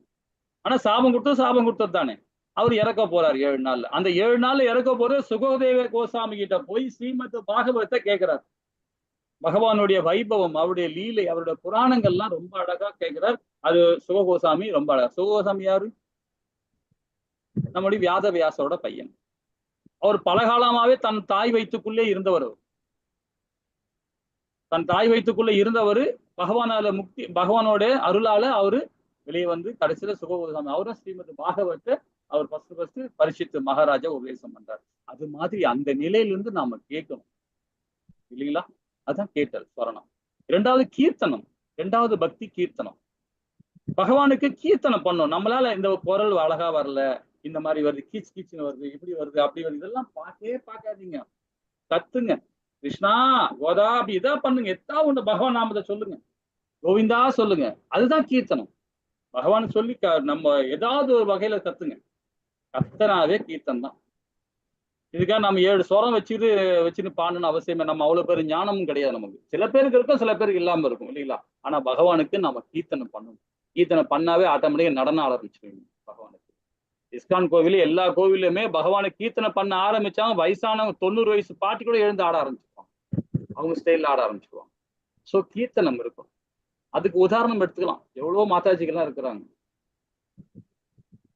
[SPEAKER 2] ஆனா சாபம் கொடுத்தது தானே. அவர் இறக்க போறாரு 7 நாள்ல. அந்த 7 நாள்ல இறக்க போற சுகதேவ கோசாமி கிட்ட போய் ஸ்ரீமத் பாகவத்தை கேட்கிறார். பகவானுடைய வைபவம், அவருடைய லீலை, அவருடைய புராணங்கள்லாம் ரொம்ப அழகா கேட்கிறார். அது சுககோசாமி ரொம்ப அழகா. சுககோசாமி யாரு? நம்முடைய வியாசரோட பையன். அவர் பலகாலமாவே தன் தாய் வயிற்றுக்குள்ளே இருந்தவர். தன் தாய் வயிற்றுக்குள்ள இருந்தவர் பகவானால முக்தி, பகவானோட அருளால அவரு வெளியே வந்து கடைசியில சுககோசாமி. அவரும் ஸ்ரீமத் பாகவத்தை அவர் ஃபர்ஸ்ட் பரிஷித்து மகாராஜா உபதேசம் பண்றாரு. அது மாதிரி அந்த நிலையிலிருந்து நாம கேட்கணும் இல்லைங்களா? அதான் கேட்டல் ஸ்வரணம். 2வது கீர்த்தனம், 2வது பக்தி கீர்த்தனம். பகவானுக்கு கீர்த்தனம் பண்ணும். நம்மளால இந்த குரல் அழகா வரல, இந்த மாதிரி வருது, கீச் கீச்சுன்னு வருது, இப்படி வருது, அப்படி வருது, இதெல்லாம் பார்க்காதீங்க, கத்துங்க. கிருஷ்ணா கோதா அப்படி இதா பண்ணுங்க, எத்தா ஒண்ணு பகவான் நாமத்தை சொல்லுங்க, கோவிந்தா சொல்லுங்க, அதுதான் கீர்த்தனம். பகவான் சொல்லி நம்ம ஏதாவது ஒரு வகையில கத்துங்க, கத்தனாவே கீர்த்தன் தான். இதுக்காக நம்ம 7 ஸ்வரம் வச்சுன்னு பாடணும்னு அவசியமே. நம்ம அவ்வளவு பேர் ஞானமும் கிடையாது நமக்கு. சில பேருக்கு இருக்கும், சில பேருக்கு இல்லாம இருக்கும் இல்லைங்களா? ஆனா பகவானுக்கு நம்ம கீர்த்தனம் பண்ணணும். கீர்த்தனம் பண்ணாவே ஆட்டோமேட்டிக்கா நடனம் ஆரம்பிச்சிருவீங்க பகவானுக்கு. இஸ்கான் கோவில், எல்லா கோவிலுமே பகவானுக்கு கீர்த்தனை பண்ண ஆரம்பிச்சாங்க, வயசானவங்க 90 வயசு பாட்டி கூட எழுந்து ஆட ஆரம்பிச்சிருவாங்க, அவங்க ஸ்டைல்ல ஆட ஆரம்பிச்சிருவாங்க. சோ கீர்த்தனம் இருக்கும். அதுக்கு உதாரணம் எடுத்துக்கலாம், எவ்வளவோ மாதாஜிகள்லாம் இருக்கிறாங்க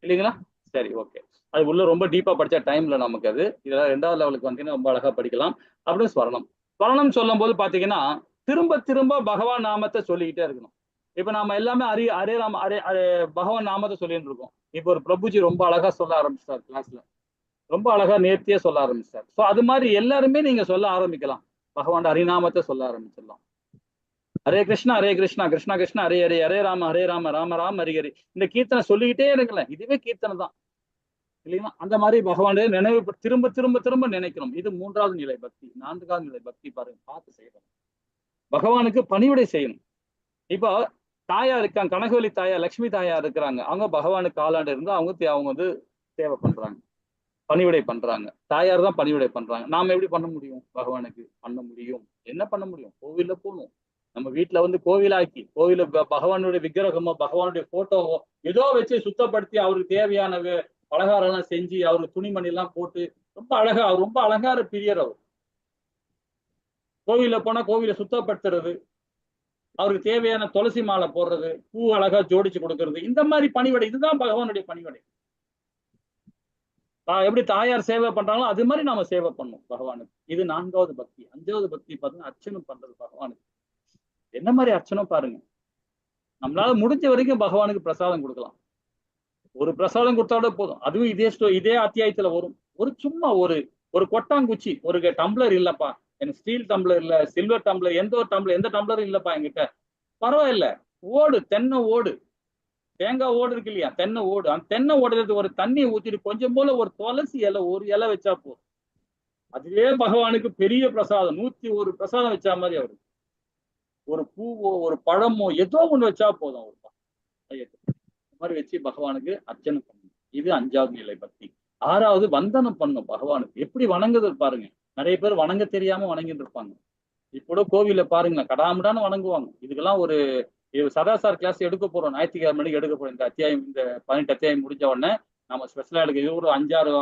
[SPEAKER 2] இல்லைங்களா? சரி, ஓகே. அது உள்ள ரொம்ப டீப்பா படிச்சா டைம்ல நமக்கு அது. இதெல்லாம் 2வது லெவலுக்கு வந்தீங்கன்னா ரொம்ப அழகா படிக்கலாம். அப்படின்னு ஸ்வரணம். ஸ்வரணம் சொல்லும் போது பாத்தீங்கன்னா திரும்ப திரும்ப பகவான் நாமத்தை சொல்லிக்கிட்டே இருக்கணும். இப்ப நாம எல்லாமே அரே ராம பகவான் நாமத்தை சொல்லிட்டு இருக்கோம். இப்போ ஒரு பிரபுஜி ரொம்ப அழகா சொல்ல ஆரம்பிச்சிட்டார் கிளாஸ்ல, ரொம்ப அழகா நேர்த்தியா சொல்ல ஆரம்பிச்சிட்டார். ஸோ அது மாதிரி எல்லாருமே நீங்க சொல்ல ஆரம்பிக்கலாம், பகவான் ஹரிநாமத்தை சொல்ல ஆரம்பிச்சிடலாம். ஹரே கிருஷ்ணா கிருஷ்ணா கிருஷ்ணா ஹரே ஹரே, ஹரே ராம ராம ராம ஹரி ஹரி. இந்த கீர்த்தனை சொல்லிக்கிட்டே இருங்களேன், இதுவே கீர்த்தனை தான் இல்லைங்களா? அந்த மாதிரி பகவானுடைய நினைவு திரும்ப திரும்ப திரும்ப நினைக்கணும். இது 3வது நிலை பக்தி. 4வது நிலை பக்தி பாருங்க, பார்த்து செய்யணும். பகவானுக்கு பணிவிடை செய்யணும். இப்போ தாயா இருக்காங்க, கனகவல்லி தாயா, லட்சுமி தாயா இருக்கிறாங்க, அவங்க பகவானுக்கு காலாண்டு இருந்து அவங்க வந்து சேவை பண்றாங்க. பணிவிடை பண்றாங்க. தாயார் தான் பணிவிடை பண்றாங்க. நாம எப்படி பண்ண முடியும்? பகவானுக்கு பண்ண முடியும். என்ன பண்ண முடியும்? கோவில்ல போகணும். நம்ம வீட்டுல வந்து கோவிலாக்கி கோவில பகவானுடைய விக்கிரகமோ பகவானுடைய போட்டோவோ ஏதோ வச்சு சுத்தப்படுத்தி அவருக்கு தேவையான பலகாரம் எல்லாம் செஞ்சு அவருக்கு துணிமணி எல்லாம் போட்டு ரொம்ப அழகா அவர் ரொம்ப அலங்கார பிரியர் அவர். கோவில்ல போனா கோவிலை சுத்தப்படுத்துறது, அவருக்கு தேவையான துளசி மாலை போடுறது, பூ அழகா ஜோடிச்சு கொடுக்கறது, இந்த மாதிரி பணிவிடை. இதுதான் பகவானுடைய பணிவிடை. எப்படி தாயார் சேவை பண்றாங்களோ அது மாதிரி நாம சேவை பண்ணணும் பகவானுக்கு. இது 4வது பக்தி. 5வது பக்தி பார்த்தீங்கன்னா அர்ச்சனம் பண்றது பகவானுக்கு. என்ன மாதிரி அர்ச்சனம் பாருங்க. நம்மளால முடிஞ்ச வரைக்கும் பகவானுக்கு பிரசாதம் கொடுக்கலாம். ஒரு பிரசாதம் கொடுத்தாலே போதும். அதுவும் இதே அத்தியாயத்துல வரும். ஒரு சும்மா ஒரு கொட்டாங்குச்சி, ஒரு டம்ளர் இல்லப்பா, எனக்கு ஸ்டீல் டம்ளர் இல்ல, சில்வர் டம்ளர், எந்த டம்ளரும் இல்லப்பா என்கிட்ட, பரவாயில்ல, ஓடு, தென்னை ஓடு, தேங்காய் ஓடு இருக்கு இல்லையா, தென்னை ஓடு, அந்த தென்னை ஓடுறது ஒரு தண்ணியை ஊத்திட்டு கொஞ்சம் போல ஒரு துளசி இலை, ஒரு இலை வச்சா போதும். அதுவே பகவானுக்கு பெரிய பிரசாதம். 101 பிரசாதம் வச்சா மாதிரி அவருக்கு. ஒரு பூவோ ஒரு பழமோ ஏதோ ஒண்ணு வச்சா போதும் அவருக்கு. இந்த மாதிரி வச்சு பகவானுக்கு அர்ச்சனை பண்ணணும். இது 5வது நிலை பக்தி. 6வது வந்தனம் பண்ணணும் பகவானுக்கு. எப்படி வணங்குது பாருங்க. நிறைய பேர் வணங்க தெரியாம வணங்கிட்டு இருப்பாங்க. இப்போ கோவில பாருங்க, கடாமுடான்னு வணங்குவாங்க. இதுக்கெல்லாம் ஒரு சதாசார் கிளாஸ் எடுக்க போறோம். ஞாயிற்றுக்கிழமை மணிக்கு எடுக்க போறோம். இந்த 18 அத்தியாயம் முடிஞ்ச உடனே நம்ம ஸ்பெஷலா எடுக்க ஒரு 5-6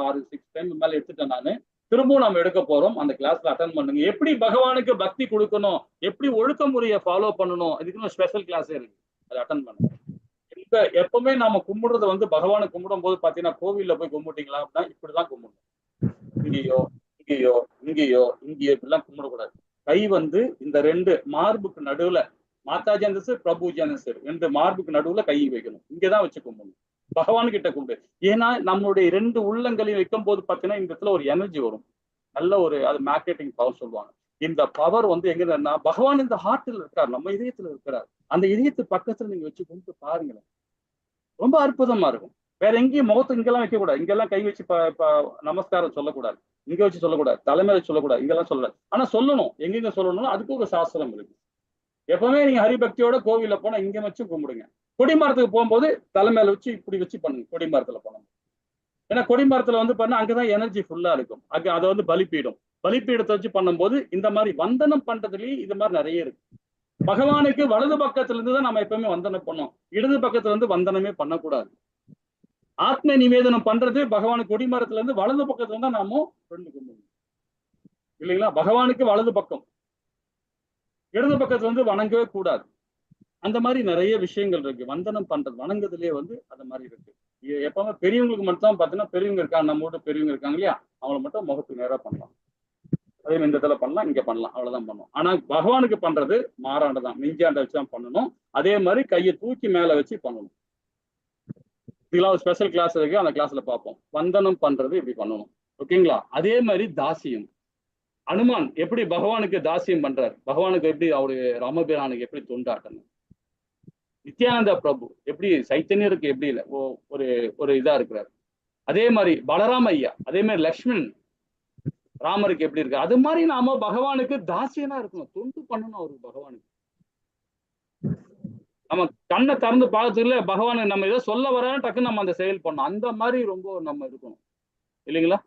[SPEAKER 2] டைம் மேல எடுத்துட்டேன் நானு. திரும்பவும் நம்ம எடுக்க போறோம். அந்த கிளாஸ்ல அட்டன் பண்ணுங்க. எப்படி பகவானுக்கு பக்தி கொடுக்கணும், எப்படி ஒழுக்க முறையை ஃபாலோ பண்ணணும், இதுக்குன்னு ஸ்பெஷல் கிளாஸ் இருக்கு. அதை அட்டன் பண்ணுங்க. எப்பவுமே நாம கும்பிடுறது வந்து பகவானை கும்பிடும் போது பாத்தீங்கன்னா, கோவில்ல போய் கும்பிட்டீங்களா அப்படின்னா இப்படிதான் கும்பிடணும். இங்கேயோ இங்கேயோ இங்கேயோ இங்கேயோ இப்படிலாம் கும்பிடக்கூடாது. கை வந்து இந்த 2 மார்புக்கு நடுவுல, மாதாஜி அந்த சார், பிரபுஜி அந்த சார், 2 மார்புக்கு நடுவுல கை வைக்கணும். இங்கதான் வச்சு கும்பிடணும். பகவான் கிட்ட கும்பிடு. ஏன்னா நம்மளுடைய 2 உள்ளங்களையும் வைக்கும் போது பாத்தீங்கன்னா இந்த இடத்துல ஒரு எனர்ஜி வரும். நல்ல ஒரு அது மேக்னெட்டிக் பவர் சொல்லுவாங்க. இந்த பவர் வந்து எங்கன்னா பகவான் இந்த ஹார்ட்ல இருக்கார், நம்ம இதயத்துல இருக்கிறார். அந்த இதயத்து பக்கத்துல நீங்க வச்சு கும்பிட்டு பாருங்களேன், ரொம்ப அற்புதமா இருக்கும். வேற எங்கேயும் முகத்து இங்கெல்லாம் வைக்க கூடாது. இங்கெல்லாம் கை வச்சு நமஸ்காரம் சொல்லக்கூடாது. இங்க வச்சு சொல்லக்கூடாது, தலைமையில சொல்லக்கூடாது, இங்கெல்லாம் சொல்லக்கூடாது. ஆனா சொல்லணும். எங்கெங்க சொல்லணும், அதுக்கு ஒரு சாஸ்திரம் இருக்கு. எப்பவுமே நீங்க ஹரிபக்தியோட கோவில்ல போனா இங்க வச்சு கும்பிடுங்க. கொடிமரத்துக்கு போகும்போது தலைமையில வச்சு இப்படி வச்சு பண்ணுங்க. கொடிமரத்துல போனோம். ஏன்னா கொடிமரத்துல வந்து பண்ணா அங்கதான் எனர்ஜி ஃபுல்லா இருக்கும். அதை வந்து பலிப்பீடத்தை வச்சு பண்ணும்போது இந்த மாதிரி வந்தனம் பண்றதுலயே இது மாதிரி நிறைய இருக்கு. பகவானுக்கு வலது பக்கத்துல இருந்து தான் நம்ம எப்பவுமே வந்தனம் பண்ணோம். இடது பக்கத்துல இருந்து வந்தனமே பண்ணக்கூடாது. ஆத்ம நிவேதனம் பண்றது பகவானுக்கு கொடிமரத்துல இருந்து வலது பக்கத்துல இருந்தா நாம ரெண்டு கும்பிடணும் இல்லைங்களா. பகவானுக்கு வலது பக்கம், இடது பக்கத்துல இருந்து வணங்கவே கூடாது. அந்த மாதிரி நிறைய விஷயங்கள் இருக்கு. வந்தனம் பண்றது வணங்குறதுலயே வந்து அந்த மாதிரி இருக்கு. எப்பவுமே பெரியவங்களுக்கு மட்டும் பாத்தீங்கன்னா, பெரியவங்க இருக்காங்க, நம்ம வீட்டு பெரியவங்க இருக்காங்க இல்லையா, அவங்கள மட்டும் முகத்துக்கு நேரா பண்ணலாம். அதே இந்த இடத்துல பண்ணலாம், இங்க பண்ணலாம், அவ்வளவுதான் பண்ணணும். ஆனா பகவானுக்கு பண்றது மாறாண்டதான், நெஞ்சாண்ட வச்சுதான் பண்ணணும். அதே மாதிரி கையை தூக்கி மேல வச்சு பண்ணணும். இதெல்லாம் ஒரு ஸ்பெஷல் கிளாஸ் இருக்கு, அந்த கிளாஸ்ல பார்ப்போம். வந்தனம் பண்றது இப்படி பண்ணணும், ஓகேங்களா. அதே மாதிரி தாசியம். அனுமான் எப்படி பகவானுக்கு தாசியம் பண்றாரு, பகவானுக்கு எப்படி அவரு ராமபிரானுக்கு எப்படி தொண்டாட்டணும். நித்யானந்த பிரபு எப்படி சைத்தன்யருக்கு எப்படி இல்லை ஒரு இதா இருக்கிறார். அதே மாதிரி பலராம ஐயா, அதே மாதிரி லக்ஷ்மண் ராமருக்கு எப்படி இருக்கு. அது மாதிரி நாம பகவானுக்கு தாசியனா இருக்கணும், தொண்டு பண்ணணும் அவருக்கு. பகவானுக்கு நம்ம கண்ணை திறந்து பார்க்கறதுல பகவான் நம்ம ஏதோ சொல்ல வரான்னு டக்குன்னு நம்ம அந்த செயல் பண்ணணும். அந்த மாதிரி ரொம்ப நம்ம இருக்கணும் இல்லைங்களா.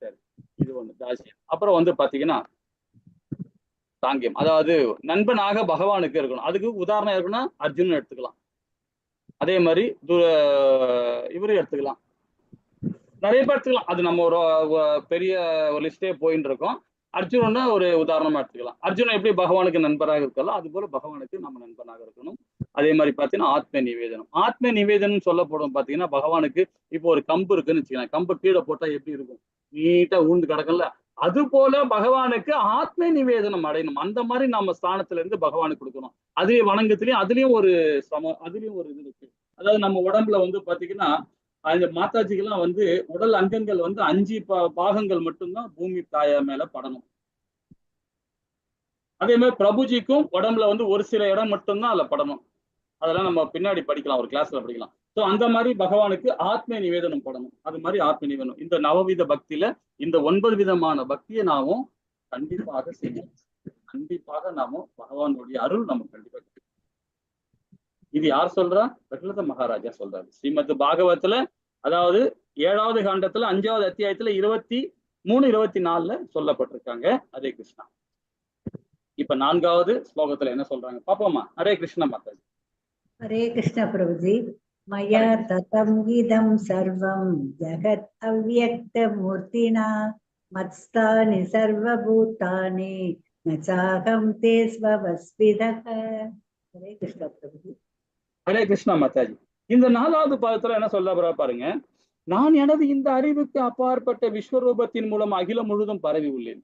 [SPEAKER 2] சரி, இது ஒண்ணு தாசியம். அப்புறம் வந்து பாத்தீங்கன்னா சாங்கியம், அதாவது நண்பனாக பகவானுக்கு இருக்கணும். அதுக்கு உதாரணம் இருக்குன்னா அர்ஜுனன் எடுத்துக்கலாம். அதே மாதிரி இவரும் எடுத்துக்கலாம், நிறைய பேர் எடுத்துக்கலாம். அது நம்ம ஒரு பெரிய ஒரு லிஸ்டே போயின்னு இருக்கோம். அர்ஜுனன்னா ஒரு உதாரணமா எடுத்துக்கலாம். அர்ஜுனன் எப்படி பகவானுக்கு நண்பராக இருக்கலாம், அது போல பகவானுக்கு நம்ம நண்பனாக இருக்கணும். அதே மாதிரி பாத்தீங்கன்னா ஆத்ம நிவேதனம். ஆத்ம நிவேதனம் சொல்லப்படும் பாத்தீங்கன்னா, பகவானுக்கு இப்போ ஒரு கம்பு இருக்குன்னு வச்சுக்கலாம், கம்பு கீழே போட்டா எப்படி இருக்கும், நீட்டா ஊழ்ந்து கிடக்கும்ல. அது போல பகவானுக்கு ஆத்ம நிவேதனம் அடையணும். அந்த மாதிரி நம்ம ஸ்தானத்துல இருந்து பகவானுக்கு கொடுக்கணும். அதுலயும் வணங்கத்திலயும் அதுலயும் ஒரு அதுலயும் ஒரு இது இருக்கு. அதாவது நம்ம உடம்புல வந்து பாத்தீங்கன்னா, அந்த மாதாஜிக்கெல்லாம் வந்து உடல் அங்கங்கள் வந்து 5 பாகங்கள் மட்டும்தான் பூமி தாயா மேல படணும். அதே மாதிரி பிரபுஜிக்கும் உடம்புல வந்து ஒரு சில இடம் மட்டும்தான் அதுல படணும். அதெல்லாம் நம்ம பின்னாடி படிக்கலாம், ஒரு கிளாஸ்ல படிக்கலாம். ஸோ அந்த மாதிரி பகவானுக்கு ஆத்ம நிவேதனம் படணும். அது மாதிரி ஆத்ம நிவேதனம் இந்த நவவித பக்தியில இந்த 9 விதமான பக்தியை நாமும் கண்டிப்பாக செய்யணும். கண்டிப்பாக நாமும் பகவானுடைய அருள் நம்ம கண்டிப்பாக. இது யார் சொல்றா? பிரகலாத மகாராஜா சொல்றாரு. ஸ்ரீமத் பாகவத்துல அதாவது 7வது காண்டத்துல 5வது அத்தியாயத்துல 23, 24 சொல்லப்பட்டிருக்காங்க. ஹரே கிருஷ்ணா. இப்ப 4வது ஸ்லோகத்துல என்ன சொல்றாங்க பாப்போமா? ஹரே கிருஷ்ணா மாதாஜி.
[SPEAKER 1] हरे कृष्ण प्रभु जी। मया ततं इदं सर्वं जगत् अव्यक्तमूर्तिना मत्स्थानि सर्वभूतानि न चाहं ते स्ववस्विदः। हरे कृष्ण प्रभु जी।
[SPEAKER 2] ஹரே கிருஷ்ணா மாதாஜி. இந்த 4வது பாதத்துல என்ன சொல்ல பாருங்க. நான் எனது இந்த அறிவுக்கு அப்பாற்பட்ட விஸ்வரூபத்தின் மூலம் அகிலம் முழுதும் பரவி உள்ளேன்.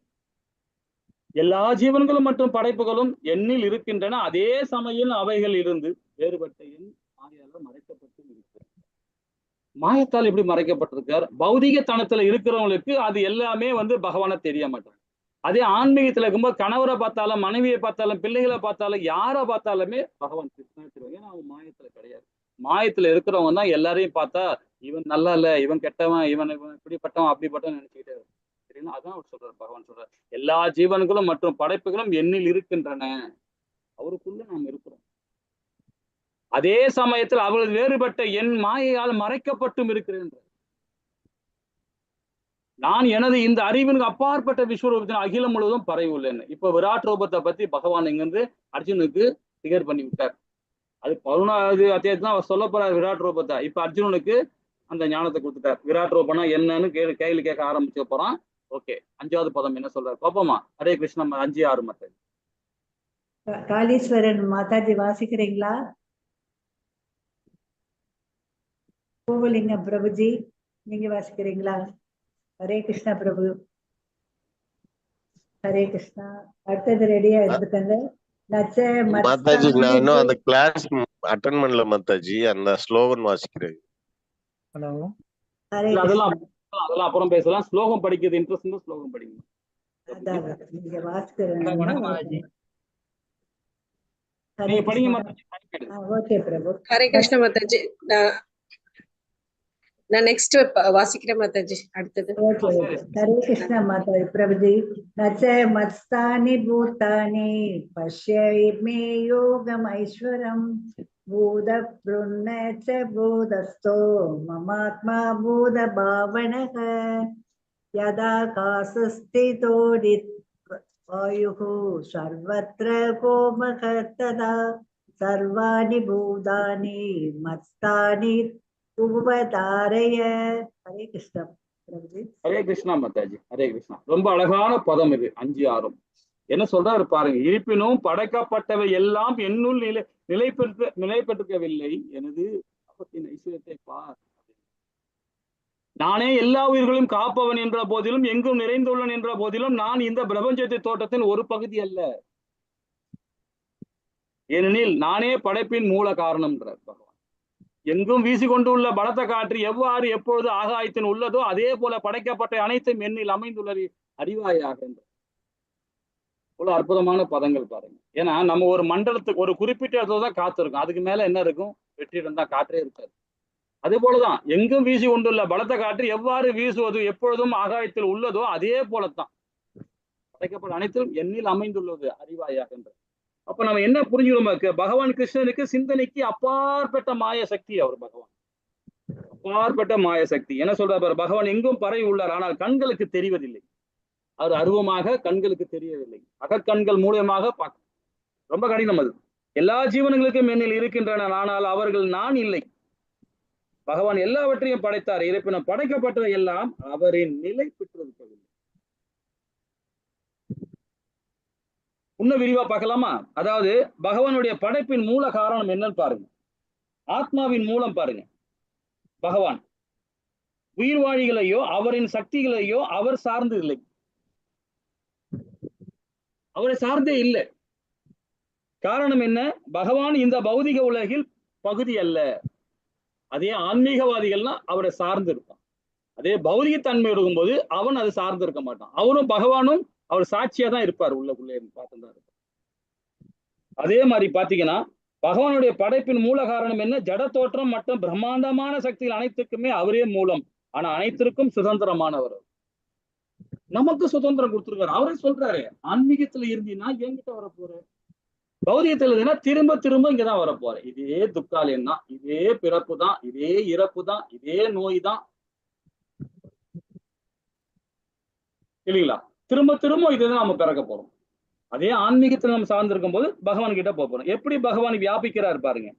[SPEAKER 2] எல்லா ஜீவன்களும் மற்றும் படைப்புகளும் எண்ணில் இருக்கின்றன. அதே சமயம் அவைகள் இருந்து வேறுபட்ட எண் மாயால மறைக்கப்பட்டு இருக்கிறது. மாயத்தால் எப்படி மறைக்கப்பட்டிருக்கார்? பௌதிக தனத்துல இருக்கிறவங்களுக்கு அது எல்லாமே பகவானை தெரிய மாட்டாங்க. அதே ஆன்மீகத்துல இருக்கும்போது கணவரை பார்த்தாலும், மனைவியை பார்த்தாலும், பிள்ளைகளை பார்த்தாலும், யாரை பார்த்தாலுமே பகவான் கிருஷ்ணா தெரியும். ஏன்னா அவன் மாயத்துல கிடையாது. மாயத்துல இருக்கிறவங்க தான் எல்லாரையும் பார்த்தா இவன் நல்லா இல்ல, இவன் கெட்டவன், இவன் இப்படிப்பட்டவன் அப்படிப்பட்டவன் நினைச்சுக்கிட்டே இருக்கும். சரிங்களா? அதான் அவர் சொல்றாரு, பகவான் சொல்றாரு, எல்லா ஜீவன்களும் மற்றும் படைப்புகளும் எண்ணில் இருக்கின்றன. அவருக்குள்ள நாம் இருக்கிறோம். அதே சமயத்தில் அவர்கள் வேறுபட்ட என் மாயையால் மறைக்கப்பட்டும் இருக்கிறேன். நான் எனது இந்த அறிவினுக்கு அப்பாற்பட்ட விஸ்வரூபத்தின் அகிலம் முழுவதும் பரவி உள்ளேன். இப்ப விராட் ரூபத்தை பத்தி பகவான் இங்கிருந்து அர்ஜுனுக்கு கிளியர் பண்ணி விட்டார். அது 11வது அத்தியாயத்துல அவர் சொல்ல போறார் விராட் ரூபத்தை. இப்ப அர்ஜுனனுக்கு அந்த ஞானத்தை கொடுத்துட்டார். விராட் ரூபம்னா என்னன்னு கேள்வி கேட்க ஆரம்பிச்சு போறான். ஓகே, 5வது பதம் என்ன சொல்றாரு பாப்போமா? ஹரே கிருஷ்ணா. 5, 6 மட்டும்.
[SPEAKER 1] காளீஸ்வரன் மாதாஜி வாசிக்கிறீங்களா? கோவலிங்கம் பிரபுஜி நீங்க வாசிக்கிறீங்களா? ஹரே கிருஷ்ணா பிரபு. ஹரே கிருஷ்ணா. அடுத்தது ரெடியா இருந்துக்கங்க.
[SPEAKER 3] மாதாஜி நான் இன்னும் அந்த கிளாஸ் அட்டெண்ட் பண்ணல மாதாஜி. அந்த ஸ்லோகன் வாசிக்கிறேன்.
[SPEAKER 1] ஹலோ.
[SPEAKER 2] அதெல்லாம் அப்புறம் பேசலாம். ஸ்லோகம் படிக்கிறது இன்ட்ரெஸ்ட், ஸ்லோகம் படிங்க.
[SPEAKER 1] நீங்க வாசிக்கிறீங்க.
[SPEAKER 2] நீங்க படிங்க மாதாஜி.
[SPEAKER 1] ஓகே பிரபு.
[SPEAKER 4] ஹரே கிருஷ்ண மாதாஜி. நான் நெக்ஸ்ட் வாசிக்கிறேன் மாதாஜி. அடுத்தது.
[SPEAKER 1] ஹரே கிருஷ்ண மாதாஜி. பிரபுஜி. நச்ச மத்ஸ்தானி பூதானி பஷ்யமே யோகம் ஐஸ்வரம் பூத ப்ருண்ண பூதஸ்தோ மமாத்மா பூத பாவனக யதா காசஸ்திதோடித் வாயுஹு சர்வத்ர கோமக ததா சர்வாணி பூதானி மத்ஸ்தானி உபதாரய. ஹரே கிருஷ்ணா பிரபுஜி.
[SPEAKER 2] ஹரே கிருஷ்ணா மாதாஜி. ஹரே கிருஷ்ணா. ரொம்ப அழகான பதம் இது 5, 6. என்ன சொல்றாரு பாருங்க. இருப்பினும் படைக்கப்பட்டவை எல்லாம் என்னுள் நிலை பெற்றிருக்கவில்லை. எனது ஐஸ்வர்யத்தை பார். நானே எல்லா உயிர்களையும் காப்பவன் என்ற போதிலும், எங்கும் நிறைந்துள்ளன் என்ற போதிலும், நான் இந்த பிரபஞ்சத்தை தோட்டத்தின் ஒரு பகுதி அல்ல. ஏனெனில் நானே படைப்பின் மூல காரணம்ன்றார் பகவான். எங்கும் வீசிக்கொண்டுள்ள பலத்த காற்று எவ்வாறு எப்பொழுது ஆகாயத்தின் உள்ளதோ அதே போல படைக்கப்பட்ட அனைத்தும் எண்ணில் அமைந்துள்ளது அறிவாயாக என்ற இவ்வளவு அற்புதமான பதங்கள் பாருங்க. ஏன்னா நம்ம ஒரு மண்டலத்துக்கு ஒரு குறிப்பிட்ட இடத்துல தான் காத்து இருக்கும். அதுக்கு மேல என்ன இருக்கும்? வெற்றிடம் தான், காற்றே இருக்காது. அதே போலதான் எங்கும் வீசி கொண்டுள்ள பலத்த காற்று எவ்வாறு வீசுவது எப்பொழுதும் ஆகாயத்தில் உள்ளதோ அதே போலத்தான் படைக்கப்பட்ட அனைத்தும் எண்ணில் அமைந்துள்ளது அறிவாயாக என்ற. அப்ப நம்ம என்ன புரிஞ்சுக்கணும்? பகவான் கிருஷ்ணனுக்கு சிந்தனைக்கு அப்பாற்பட்ட மாய சக்தி அவர். பகவான் அப்பாற்பட்ட மாய சக்தி. என்ன சொல்ற? பகவான் எங்கும் பரவி உள்ளார், ஆனால் கண்களுக்கு தெரிவதில்லை. அவர் அருவமாக கண்களுக்கு தெரியவில்லை. அகக்கண்கள் மூலமாக பார்க்க ரொம்ப கடினம். அது எல்லா ஜீவனங்களுக்கும் என்னில் இருக்கின்றன, ஆனால் அவர்கள் நான் இல்லை. பகவான் எல்லாவற்றையும் படைத்தார். இருப்பினும் படைக்கப்பட்டவை எல்லாம் அவரின் நிலை பெற்றிருக்கவில்லை. இன்னும் விரிவா பார்க்கலாமா? அதாவது பகவானுடைய படைப்பின் மூல காரணம் என்னன்னு பாருங்க. ஆத்மாவின் மூலம் பாருங்க. பகவான் உயிர்வாழிகளையோ அவரின் சக்திகளையோ அவர் சார்ந்து இல்லை. அவரை சார்ந்தே இல்லை. காரணம் என்ன? பகவான் இந்த பௌதிக உலகில் பகுதி அல்ல. அதே ஆன்மீகவாதிகள்னா அவரை சார்ந்து இருப்பான். அதே பௌதிக தன்மை இருக்கும்போது அவன் அது சார்ந்து இருக்க மாட்டான். அவனும் பகவானும் அவர் சாட்சியா தான் இருப்பார். உள்ளே பார்த்துதான் இருப்பார். அதே மாதிரி பாத்தீங்கன்னா பகவானுடைய படைப்பின் மூல காரணம் என்ன? ஜட தோற்றம் மற்றும் பிரம்மாண்டமான சக்திகள் அனைத்துக்குமே அவரே மூலம். ஆனா அனைத்திற்கும் சுதந்திரமானவர். நமக்கு சுதந்திரம் கொடுத்திருக்காரு. அவரே சொல்றாரு, ஆன்மீகத்துல இருந்தீங்கன்னா என்கிட்ட வர போற, பௌதிகத்தில் இருந்ததுன்னா திரும்ப திரும்ப இங்கதான் வரப்போற. இதே துக்காலயம் தான், இதே பிறப்பு தான், இதே இறப்பு தான், இதே நோய் தான், இல்லைங்களா? திரும்ப திரும்ப இதுதான் நம்ம பிறக்க போறோம். அதே ஆன்மீகத்தில் நம்ம சார்ந்திருக்கும் போது பகவான் கிட்ட போறோம். எப்படி பகவான் வியாபிக்கிறார் பாருங்க.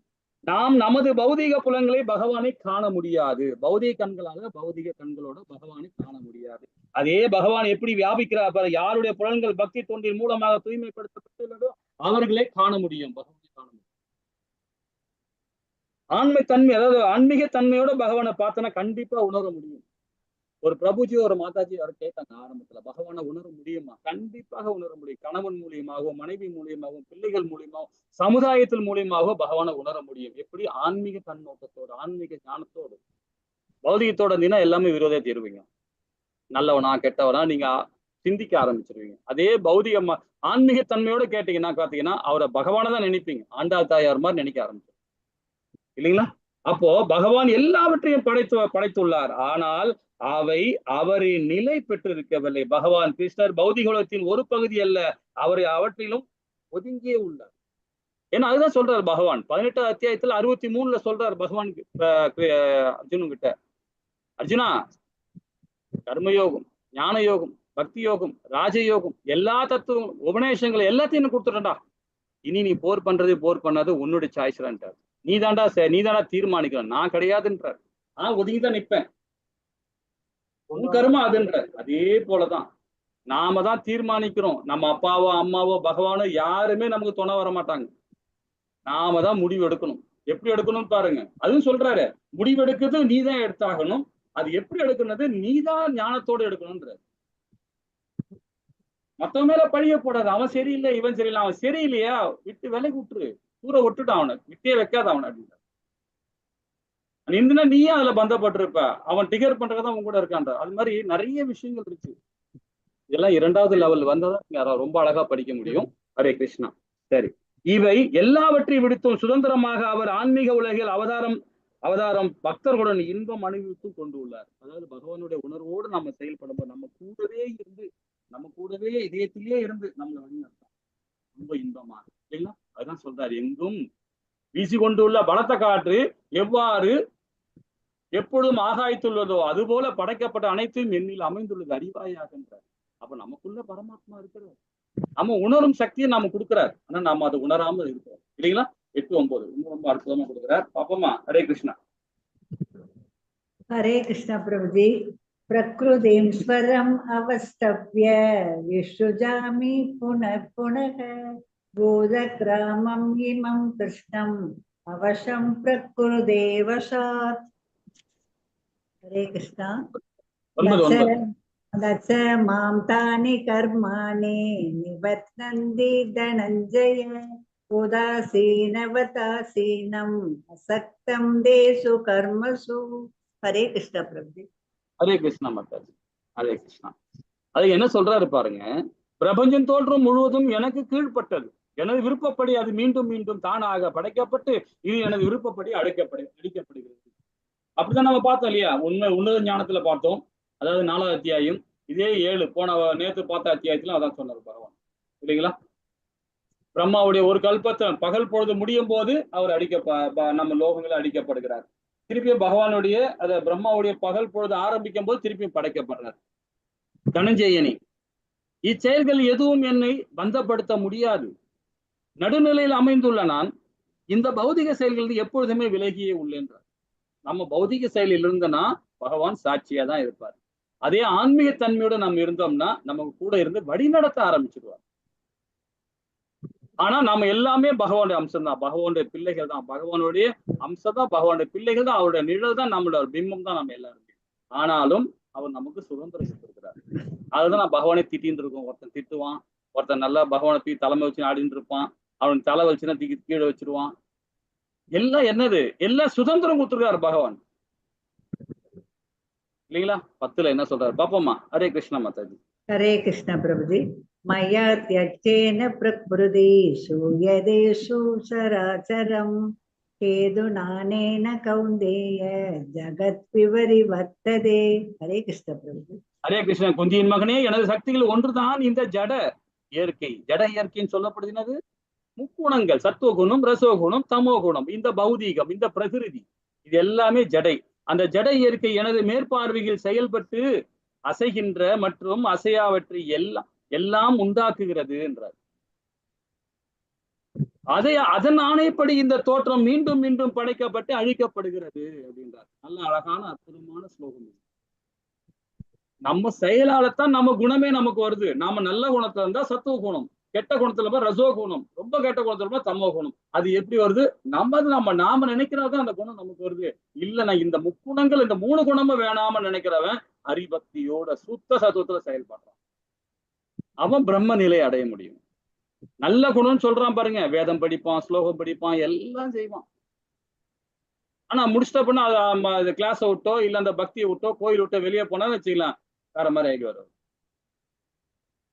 [SPEAKER 2] நாம் நமது பௌதிக புலங்களை பகவானை காண முடியாது. பௌதிக கண்களால பௌதிக கண்களோட பகவானை காண முடியாது. அதே பகவான் எப்படி வியாபிக்கிறார் பாரு. யாருடைய புலன்கள் பக்தி தொண்டின் மூலமாக தூய்மைப்படுத்தப்பட்டுள்ளதோ அவர்களே காண முடியும், பகவானை காண முடியும். ஆன்மீக தன்மை, அதாவது ஆன்மீக தன்மையோட பகவானை பார்த்தோன்னா கண்டிப்பா உணர முடியும். ஒரு பிரபுஜி ஒரு மாதாஜி அவர் கேட்டாங்க ஆரம்பத்துல, பகவானை உணர முடியுமா? கண்டிப்பாக உணர முடியும். கணவன் மூலியமாகவும், மனைவி மூலியமாகவும், பிள்ளைகள் மூலியமாகவும், சமுதாயத்தில் மூலியமாகவும் பகவானை உணர முடியும். எப்படி? ஆன்மீக கண்ணோட்டத்தோடு, ஆன்மீக ஞானத்தோடு. பௌதிகத்தோட இருந்தீங்கன்னா எல்லாமே விரோதத்தை தருவீங்க. நல்லவனா கெட்டவனா நீங்க சிந்திக்க ஆரம்பிச்சிருவீங்க. அதே பௌதிக ஆன்மீக தன்மையோட கேட்டீங்கன்னா பாத்தீங்கன்னா அவரை பகவானை தான் நினைப்பீங்க. ஆண்டாள் தாயார் மாதிரி நினைக்க ஆரம்பிச்சிருங்க, இல்லைங்களா? அப்போ பகவான் எல்லாவற்றையும் படைத்துள்ளார். ஆனால் அவை அவரின் நிலை பெற்றிருக்கவில்லை. பகவான் கிருஷ்ணர் பௌதிகத்தின் ஒரு பகுதி அல்ல, அவரை அவற்றிலும் ஒதுங்கியே உள்ளார். ஏன்னா அதுதான் சொல்றாரு பகவான் 18ஆம் அத்தியாயத்துல 63ல சொல்றாரு பகவான் அர்ஜுனன் கிட்ட, அர்ஜுனா கர்மயோகம், ஞான யோகம், பக்தி யோகம், ராஜயோகம், எல்லா தத்துவம் உபநேசங்கள் எல்லாத்தையும் கொடுத்துட்டா, இனி நீ போர் பண்ணாது உன்னுடைய சாய்ஸ்டார். நீதாண்டா தீர்மானிக்கணும், நான் கிடையாதுன்றார். நான் ஒதுங்கிதான் நிற்பேன், உன் கர்மா அதுன்ற. அதே போலதான் நாம தான் தீர்மானிக்கிறோம். நம்ம அப்பாவோ அம்மாவோ பகவானோ யாருமே நமக்கு துணை வர மாட்டாங்க. நாம தான் முடிவு எடுக்கணும். எப்படி எடுக்கணும்னு பாருங்க. அதுவும் சொல்றாரு, முடிவு எடுக்கிறது நீதான் எடுத்தாகணும். அது எப்படி எடுக்கணுது நீதான் ஞானத்தோடு எடுக்கணும்ன்ற. மத்தவன் மேல பழிய போடாது. அவன் சரியில்லை, இவன் சரியில்லை. அவன் சரியில்லையா விட்டு விலைக்கு விட்டுரு, தூர விட்டுட்டு அவனை விட்டே வைக்காத அவனை அப்படின்ற. நின்றுனா நீயே அதுல பந்தப்பட்டிருப்ப. அவன் டிகர் பண்றதான் அவன் கூட இருக்கான்ற. அது மாதிரி நிறைய விஷயங்கள் இருக்கு. இதெல்லாம் 2வது லெவல் வந்தாதான் ரொம்ப அழகா படிக்க முடியும். ஹரே கிருஷ்ணா. சரி, இவை எல்லாவற்றையும் விடுத்தும் சுதந்திரமாக அவர் ஆன்மீக உலகில் அவதாரம் பக்தர்களுடன் இன்பம் அனுபவித்தும் கொண்டு உள்ளார். அதாவது பகவானுடைய உணர்வோடு நம்ம செயல்படும்போது நம்ம கூடவே இதயத்திலேயே இருந்து நம்மளை வழிநடத்தான் ரொம்ப இன்பமா, இல்லைங்களா? அதுதான் சொல்றாரு, எங்கும் வீசி கொண்டுள்ள பலத்த காற்று எவ்வாறு எப்பொழுதும் ஆகாய்த்துள்ளதோ அதுபோல படைக்கப்பட்ட அனைத்தையும் எண்ணில் அமைந்துள்ளது அறிவாயாகின்றார். அப்ப நமக்குள்ள பரமாத்மா இருக்கிறார். நம்ம உணரும் சக்தியை நாம கொடுக்கிறார். ஆனா நாம அதை உணராம இருக்கிறோம், இல்லைங்களா? 8, 9 இன்னும் ரொம்ப அற்புதமா கொடுக்கிறார். பாப்போமா? ஹரே கிருஷ்ணா.
[SPEAKER 1] ஹரே கிருஷ்ணா பிரபுஜி. பிரகிருதிம் ஸ்வரம் அவஸ்தவ்ய விஸ்ருஜாமி புனః புனः பூதக்ராமம் இமம் கிருஷ்ணம் அவசம் பிரகிருதேவசாத். ஹரே கிருஷ்ணா. தச்ச மாம் தானி கர்மாணி நிவத்னந்தி தனஞ்சய உதாசீனவதாசீனம் அசக்தம் தேசு கர்மசு. ஹரே கிருஷ்ணா பிரபு.
[SPEAKER 2] ஹரே கிருஷ்ணா மாதாஜி. ஹரே கிருஷ்ணா. அது என்ன சொல்றாரு பாருங்க, பிரபஞ்சம் தோற்றம் முழுவதும் எனக்கு கீழ்பட்டது. எனது விருப்பப்படி அது மீண்டும் மீண்டும் தானாக படைக்கப்பட்டு இது எனது விருப்பப்படி அழிக்கப்படுகிறது. அப்படிதான் நம்ம பார்த்தோம் இல்லையா? உன்னத ஞானத்துல பார்த்தோம். அதாவது 4வது அத்தியாயம், இதே 7 நேற்று பார்த்த அத்தியாயத்துல அதான் சொன்னார் பகவான், இல்லைங்களா? பிரம்மாவுடைய ஒரு கல்பத்தை பகல் பொழுது முடியும் போது அவர் நம்ம லோகங்களில் அடிக்கப்படுகிறார். திருப்பியும் பகவானுடைய பிரம்மாவுடைய பகல் பொழுது ஆரம்பிக்கும் போது திருப்பியும் படைக்கப்படுறார். தனஞ்சயனி, இச்செயல்கள் எதுவும் என்னை பந்தப்படுத்த முடியாது. நடுநிலையில் அமைந்துள்ள நான் இந்த பௌதிக செயல்கள் எப்பொழுதுமே விலகியே உள்ளேன்றார். நம்ம பௌதிக செயலில் இருந்தனா பகவான் சாட்சியா தான் இருப்பார். அதே ஆன்மீக தன்மையோட நம்ம இருந்தோம்னா நம்ம கூட இருந்து வழிநடத்த ஆரம்பிச்சிடுவார். ஆனா நம்ம எல்லாமே பகவானுடைய அம்சம் தான், பகவானுடைய பிள்ளைகள் தான், பகவானுடைய அம்சம் தான், பகவானுடைய பிள்ளைகள் தான், அவருடைய நிழல் தான், நம்மளோட பிம்பம் தான் நம்ம எல்லாருமே. ஆனாலும் அவர் நமக்கு சுதந்திரம் கொடுத்திருக்கிறார். அதுதான் நான் பகவானை திட்டின்னு இருக்கோம். ஒருத்தன் திட்டுவான், ஒருத்தன் நல்லா பகவானை தூக்கி தலைமை வச்சு ஆடின்னு இருப்பான், அவன் தலை வச்சுன்னா தூக்கி கீழே வச்சிருவான். எல்லாம் என்னது? எல்லாம் சுதந்திரம் கொடுத்துருக்காரு பகவான், இல்லைங்களா? 10ல என்ன சொல்றாரு பாப்போமா? ஹரே கிருஷ்ணா மாதாஜி.
[SPEAKER 1] ஹரே கிருஷ்ணா பிரபுஜி. மயா த்யஜ்ஜேன பிரக்ருதீஷு யதேஷு சராசரம் ஹேதுநானேன கௌந்தேய ஜகத் விவரிவர்த்ததே. ஹரே கிருஷ்ண பிரபுஜி.
[SPEAKER 2] ஹரே கிருஷ்ணா. குந்தியின் மகனே, எனது சக்திகள் ஒன்றுதான் இந்த ஜட இயற்கை. ஜட இயற்கைன்னு சொல்லப்படுகிறது முக்குணங்கள் சத்துவகுணம், ரசோகுணம், தமோகுணம், இந்த பௌதீகம், இந்த பிரகிருதி, இது எல்லாமே ஜடை. அந்த ஜடை இயற்கை எனது மேற்பார்வையில் செயல்பட்டு அசைகின்ற மற்றும் அசையாவற்றை எல்லாம் உண்டாக்குகிறது என்றார். அதன் ஆணைப்படி இந்த தோற்றம் மீண்டும் மீண்டும் படைக்கப்பட்டு அழிக்கப்படுகிறது அப்படின்றார். நல்ல அழகான அற்புதமான ஸ்லோகம். நம்ம செயலாலத்தான் நம்ம குணமே நமக்கு வருது. நாம நல்ல குணத்துல இருந்தா சத்துவ குணம், கெட்ட குணத்துல ரசோ குணம், ரொம்ப கெட்ட குணத்துல தமோ குணம். அது எப்படி வருது? நாம நினைக்கிறதான் அந்த குணம் நமக்கு வருது. இல்ல நான் இந்த முக்குணங்கள், இந்த 3 குணமும் வேணாம நினைக்கிறவன் ஹரிபக்தியோட சுத்த சத்துவத்துல செயல்படுறான். அவன் பிரம்ம நிலை அடைய முடியும். நல்ல குணம்னு சொல்றான் பாருங்க, வேதம் படிப்பான், ஸ்லோகம் படிப்பான், எல்லாம் செய்வான். ஆனா முடிச்சிட்ட பண்ண கிளாஸை விட்டோ இல்ல அந்த பக்தியை விட்டோ கோயில் விட்டோ வெளியே போனா வச்சுக்கலாம், வேற மாதிரி ஆகி வரும்.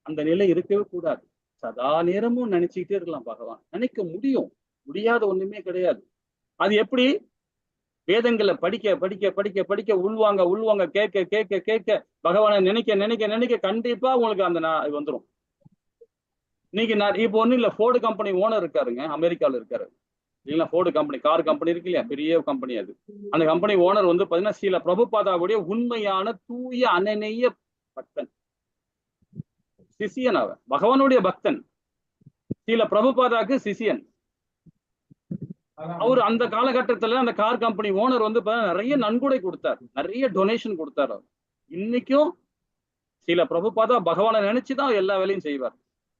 [SPEAKER 2] அந்த நிலை இருக்கவே கூடாது. சதா நேரமும் நினைச்சுக்கிட்டே இருக்கலாம் பகவான். நினைக்க முடியும், முடியாத ஒண்ணுமே கிடையாது. அது எப்படி? வேதங்களை படிக்க படிக்க படிக்க படிக்க உள்வாங்க கேட்க கேட்க கேட்க பகவானை நினைக்க நினைக்க நினைக்க கண்டிப்பா உங்களுக்கு அந்த வந்துடும். இன்னைக்கு இப்போ ஒன்றும் இல்லை, ஃபோர்டு கம்பெனி ஓனர் இருக்காருங்க, அமெரிக்காவில் இருக்காரு இல்லைங்களா. ஃபோர்டு கம்பெனி, கார் கம்பெனி இருக்கு இல்லையா, பெரிய கம்பெனி அது. அந்த கம்பெனி ஓனர் வந்து பாத்தீங்கன்னா ஸ்ரீல பிரபுபாதாவுடைய உண்மையான தூய அனநேய பக்தன், சிஷியன். அவன் பகவானுடைய பக்தன், ஸ்ரீல பிரபுபாதாக்கு சிஷியன். அவர் அந்த காலகட்டத்துல அந்த கார் கம்பெனி ஓனர் வந்து நிறைய நன்கொடை கொடுத்தார், நிறைய டொனேஷன் கொடுத்தார். அவர் இன்னைக்கும் ஸ்ரீல பிரபுபாதா பகவானை நினைச்சுதான் எல்லா வேலையும் செய்வார்.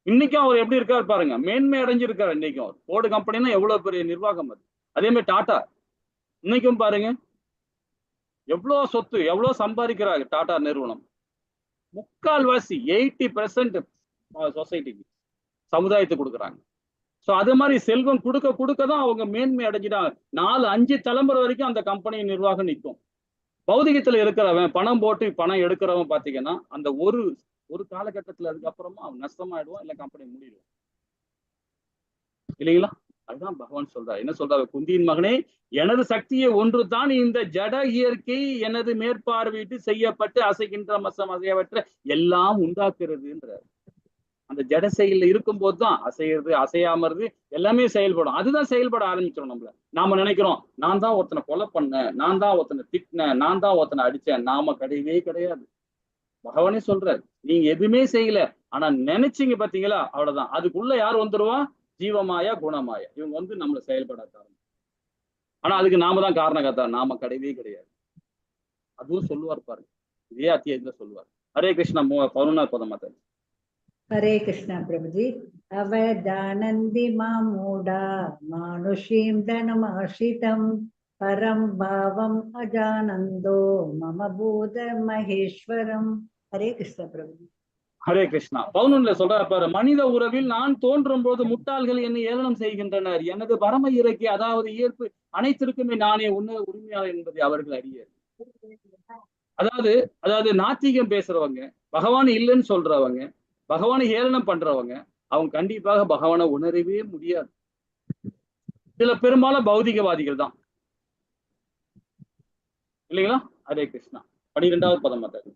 [SPEAKER 2] இன்னைக்கும் அவர் எப்படி இருக்காரு பாருங்க, மேன்மை அடைஞ்சிருக்காரு. இன்னைக்கும் அவர் ஃபோர்டு கம்பெனின்னா எவ்வளவு பெரிய நிர்வாகம் அது. அதே மாதிரி டாடா இன்னைக்கும் பாருங்க எவ்வளவு சொத்து, எவ்வளவு சம்பாதிக்கிறாங்க டாடா நிறுவனம். 3/4 80% சொசைட்டிக்கு, சமுதாயத்துக்கு கொடுக்குறாங்க. ஸோ அது மாதிரி செல்வம் கொடுக்க கொடுக்கதான் அவங்க மேன்மை அடைஞ்சிட்டாங்க. 4-5 தலைமுறை வரைக்கும் அந்த கம்பெனி நிர்வாகம் நிற்கும். பௌதிகத்துல இருக்கிறவன், பணம் போட்டு பணம் எடுக்கிறவன் பாத்தீங்கன்னா அந்த ஒரு காலகட்டத்துல அதுக்கப்புறமா அவன் நஷ்டமாயிடுவான், இல்ல கம்பெனி முடிடுவான் இல்லைங்களா. அதுதான் பகவான் சொல்றாரு. என்ன சொல்றாரு? குந்தியின் மகனே, எனது சக்தியை ஒன்று தான் இந்த ஜட இயற்கை எனது மேற்பார்வையிட்டு செய்யப்பட்டு அசைகின்ற மசம் அசையவற்றை எல்லாம் உண்டாக்குறதுன்றார். அந்த ஜட செயல்ல இருக்கும் போதுதான் அசைகிறது, அசையாமறது எல்லாமே செயல்படும். அதுதான் செயல்பட ஆரம்பிச்சிடும். நாம நினைக்கிறோம் நான் தான் ஒருத்தனை கொலை பண்ணேன், நான் தான் ஒருத்தனை திட்டினேன், நான் தான் ஒருத்தனை அடிச்சேன். நாம கிடையவே கிடையாது. பகவானே சொல்றாரு, நீங்க எதுவுமே செய்யல, ஆனா நினைச்சீங்க பாத்தீங்களா, அவ்வளவுதான். அதுக்குள்ள யார் வந்துருவா? ஜீவமாயா, குணமாயா, இவங்க வந்து நம்மள செயல்பட காரணம். ஆனா அதுக்கு நாம தான் காரணகர்த்தா, நாம கிடையவே கிடையாது. அதுவும் சொல்லுவார் பாருங்க, இதே அத்தியாயத்துல சொல்லுவார். ஹரே கிருஷ்ணா. 11வது பதம் மாத்தாரு.
[SPEAKER 1] ஹரே கிருஷ்ணா பிரபுஜி. அவஜானந்தி மாமூடா மானுஷீம் தனமாஷிதம் பரம் பாவம் அஜானந்தோ மம பூத மகேஸ்வரம். ஹரே கிருஷ்ணா பிரபுஜி.
[SPEAKER 2] ஹரே கிருஷ்ணா. 11ல சொல்றாரு பாரு, மனித உறவில் நான் தோன்றும் போது முட்டாள்கள் என்னை ஏளனம் செய்கின்றனர். எனது பரம இறக்கை, அதாவது இயற்பு அனைத்திற்குமே நானே உரிமையாளர் என்பதை அவர்கள் அறிய. அதாவது நாத்திகம் பேசுறவங்க, பகவான் இல்லைன்னு சொல்றவங்க, பகவானை ஏளனம் பண்றவங்க, அவங்க கண்டிப்பாக பகவானை உணரவே முடியாது. இதுல பெரும்பாலும் பௌதிகவாதிகள் தான் இல்லைங்களா. ஹரே கிருஷ்ணா. 12வது பதம் மாத்தாரு.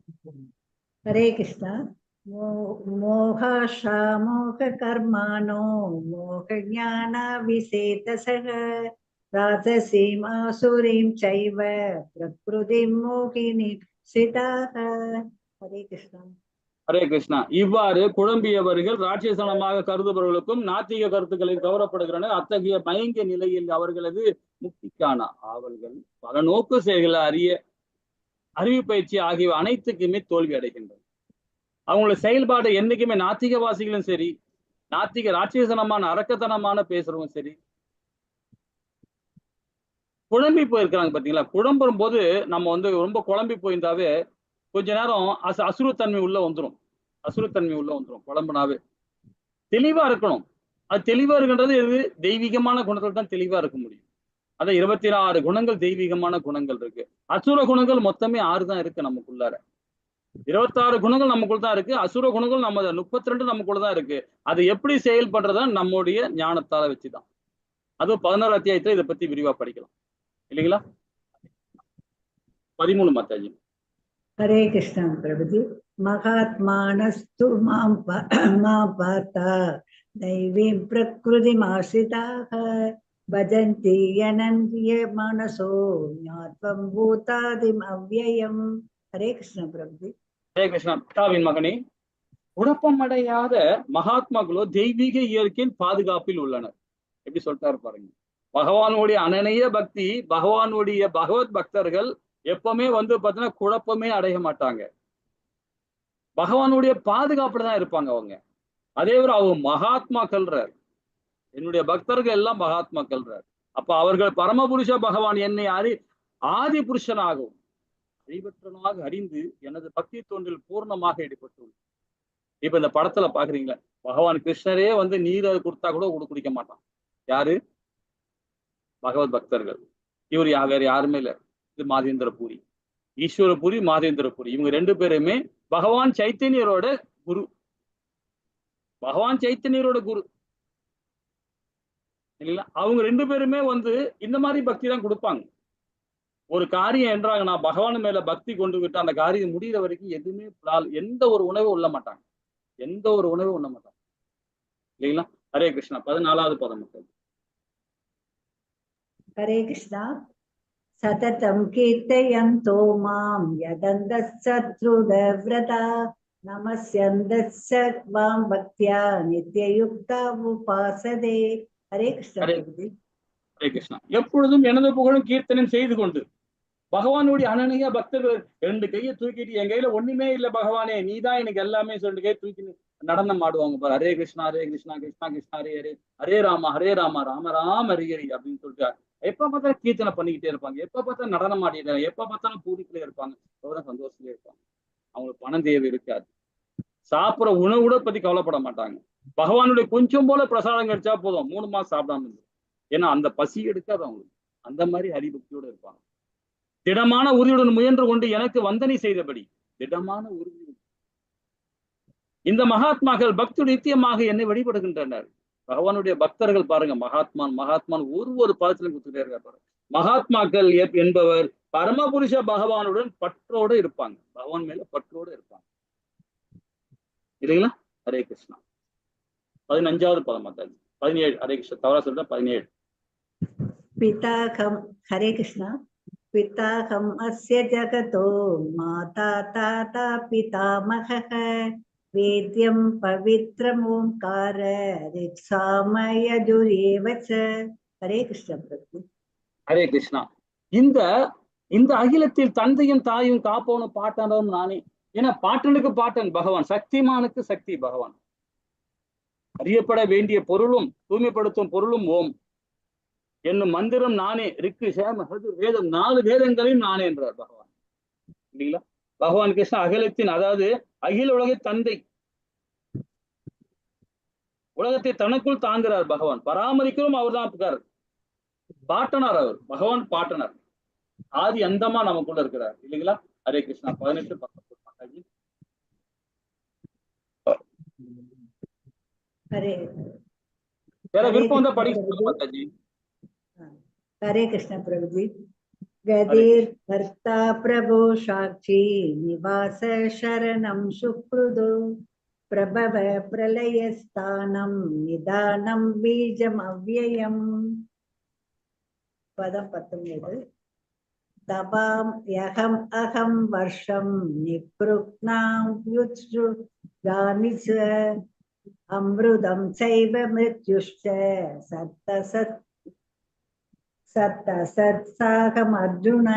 [SPEAKER 1] ஹரே கிருஷ்ணா. மோகாஷா மோக கர்மானோ மோக ஞான விசேதசக ராஜசீம் ஆசுரீம் சைவ பிரக்ருதிம் மோகினி சிதாக. ஹரே கிருஷ்ணா.
[SPEAKER 2] ஹரே கிருஷ்ணா. இவ்வாறு குழம்பியவர்கள் ராட்சசனமாக கருதுபவர்களுக்கும் நாத்திக கருத்துக்களில் கவரப்படுகின்றனர். அத்தகைய மயங்கிய நிலையில் அவர்களது முக்திக்கான ஆவல்கள், பல நோக்கு செயல்களை அறிவு பயிற்சி ஆகியவை அனைத்துக்குமே தோல்வி அடைகின்றன. அவங்களோட செயல்பாடு என்னைக்குமே நாத்திகவாசிகளும் சரி, நாத்திக ராட்சசனமான அரக்கத்தனமான பேசுறவங்க சரி, குழம்பி போயிருக்கிறாங்க பாத்தீங்களா. குழம்பும் போது நம்ம வந்து ரொம்ப குழம்பி போயிருந்தாவே கொஞ்ச நேரம் அசுரத்தன்மை உள்ள வந்துடும். குழம்புனாவே தெளிவா இருக்கணும். அது தெளிவா இருக்கின்றது எது? தெய்வீகமான குணத்துல தான் தெளிவா இருக்க முடியும். அதான் 26 குணங்கள் தெய்வீகமான குணங்கள் இருக்கு. அசுர குணங்கள் மொத்தமே 6 தான் இருக்கு நமக்குள்ளார. 26 குணங்கள் நமக்குள்ள தான் இருக்கு. அசுர குணங்கள் நம்ம 32 நமக்குள்ள தான் இருக்கு. அது எப்படி செயல்படுறதா நம்முடைய ஞானத்தால வச்சுதான். அதுவும் 11வது அத்தியாயத்துல இதை பத்தி விரிவா படிக்கலாம் இல்லைங்களா. 13 மாதாஜி.
[SPEAKER 1] ஹரே கிருஷ்ணா பிரபுஜி. மகாத்மானஸ்து மாம் பார்த்தா दैवीं प्रकृतिमाश्रिताः भजन्ति अनन्य मनसो ज्ञात्वं भूतादिम् अव्ययम्. हरे कृष्ण प्रभु.
[SPEAKER 2] ஹரே கிருஷ்ணா. பிதாவின் மகனே, குழப்பமடையாத மகாத்மாக்களோ தெய்வீக இயற்கையின் பாதுகாப்பில் உள்ளனர். எப்படி சொல்லிட்டாரு பாருங்க. பகவானுடைய அனநேய பக்தி, பகவானுடைய பகவத் பக்தர்கள் எப்பவுமே பாத்தீங்கன்னா குழப்பமே அடைய மாட்டாங்க. பகவானுடைய பாதுகாப்புல தான் இருப்பாங்க அவங்க. அதே போல அவங்க மகாத்மாக்கள்றார். என்னுடைய பக்தர்கள் எல்லாம் மகாத்மாக்கள்றார். அப்ப அவர்கள் பரமபுருஷ பகவான் என்னை ஆதி புருஷனாகவும் அழிவற்றனாக அறிந்து எனது பக்தி தோன்றில் பூர்ணமாக ஈடுபட்டுள்ளது. இப்ப இந்த படத்துல பாக்குறீங்களா, பகவான் கிருஷ்ணரே நீர் அது கொடுத்தா கூட குடிக்க மாட்டான். யாரு? பகவத் பக்தர்கள். இவர் வேற யாருமே இல்ல. இது மாதேந்திரபுரி, ஈஸ்வரபுரி, மாதேந்திரபுரி. இவங்க ரெண்டு பேருமே பகவான் சைத்தன்யரோட குரு. பகவான் சைத்தன்யரோட குரு இல்லைங்களா? அவங்க ரெண்டு பேருமே இந்த மாதிரி பக்தி தான் கொடுப்பாங்க. ஒரு காரியம் என்றாங்கன்னா பகவான் மேல பக்தி கொண்டு விட்டு அந்த காரியம் முடிகிற வரைக்கும் எதுவுமே எந்த ஒரு உணவும் உள்ள மாட்டாங்க. எந்த ஒரு உணவும் உண்ண மாட்டாங்க இல்லைங்களா? ஹரே கிருஷ்ணா. 14வது பதம்.
[SPEAKER 1] हरे कृष्णा. सततं कीर्तयन्तो मां यदन्तशत्रुदव्रता नमस्यन्दस्सर्वां भक्त्या नित्ययुक्ता उपासते. हरे कृष्ण.
[SPEAKER 2] ஹரே கிருஷ்ணா. எப்பொழுதும் எனது புகழும் கீர்த்தனம் செய்து கொண்டு பகவானுடைய அனநேய பக்தர்கள் ரெண்டு கையை தூக்கிட்டு, என் கையில ஒண்ணுமே இல்லை பகவானே, நீதான் எனக்கு எல்லாமே ரெண்டு கையை தூக்கி நடனம் ஆடுவாங்க பாரு. ஹரே கிருஷ்ணா ஹரே கிருஷ்ணா கிருஷ்ணா கிருஷ்ணா ஹரே ஹரே, ஹரே ராமா ராம ராம ஹரி ஹரி அப்படின்னு சொல்லிட்டு எப்ப பார்த்தாலும் கீர்த்தனை பண்ணிக்கிட்டே இருப்பாங்க. எப்ப பார்த்தாலும் நடனம் ஆடிட்டு, எப்ப பார்த்தாலும் பூரிக்கிலே இருப்பாங்க. அவ்வளவு சந்தோஷத்திலே இருப்பாங்க. அவங்களுக்கு பணம் தேவை இருக்காது. சாப்பிட்ற உணவு கூட பத்தி கவலைப்பட மாட்டாங்க. பகவானுடைய கொஞ்சம் போல பிரசாதம் கிடைச்சா போதும், 3 மாசம் சாப்பிடாம இருந்து. ஏன்னா அந்த பசி எடுக்காது அவங்களுக்கு. அந்த மாதிரி ஹரிபக்தியோட இருப்பாங்க. திடமான உறுதியுடன் முயன்று கொண்டு எனக்கு வந்தனை செய்தபடி திடமான உறுதி. இந்த மகாத்மாக்கள் பக்தி நித்தியமாக என்னை வழிபடுகின்றனர். பகவானுடைய பக்தர்கள் பாருங்க, மகாத்மான் ஒரு பதத்திலும் கொடுத்துட்டே இருக்காரு பாருங்க. மகாத்மாக்கள் என்பவர் பரமபுருஷ பகவானுடன் பற்றோடு இருப்பாங்க. பகவான் மேல பற்றோடு இருப்பாங்க இல்லைங்களா? ஹரே கிருஷ்ணா. 15வது பதம் மாதாஜி. 17. ஹரே கிருஷ்ணா. தவறா சொல்ற 17.
[SPEAKER 1] पिताहं. हरे कृष्णा. पिताहं अस्य जगतो माता ताता पितामहः वेद्यं पवित्रम् ओंकार ऋक्सामयजुरेव च. हरे कृष्ण प्रभु.
[SPEAKER 2] ஹரே கிருஷ்ணா. இந்த அகிலத்தில் தந்தையும் தாயும் காப்பவனும் பாட்டனும் நானே. ஏன்னா பாட்டனுக்கு பாட்டன் பகவான், சக்திமானுக்கு சக்தி பகவான். அறியப்பட வேண்டிய பொருளும் தூய்மைப்படுத்தும் பொருளும் ஓம் என்னும் மந்திரம் நானே. ரிக்கு சேம வேதம் 4 வேதங்களையும் நானே என்றார் பகவான் இல்லைங்களா? பகவான் கிருஷ்ணா அகிலத்தின், அதாவது அகில உலக தந்தை, உலகத்தை தனக்குள் தாங்குறார் பகவான். பராமரிக்கிறோம் அவர் தான் இருக்கார். பாட்டனார் அவர், பகவான் பாட்டனார். ஆதி அந்தமா நமக்குள்ள இருக்கிறார் இல்லைங்களா? ஹரே கிருஷ்ணா. 18, 19. வேற விருப்பம் தான் படிக்க மாதாஜி.
[SPEAKER 1] हरे कृष्ण प्रभु जी. गदीर भर्ता प्रभो साक्षी निवास शरणं सुहृदो प्रभव प्रलय स्थानं निदानं बीजम् अव्ययम्. पदं 19. तवां यहम् अहं वर्षं निपृक्नां युत्सु गानिस अमृतं चैव मृत्युश्च सत्तसत् சத்சாகம் அர்ஜுன.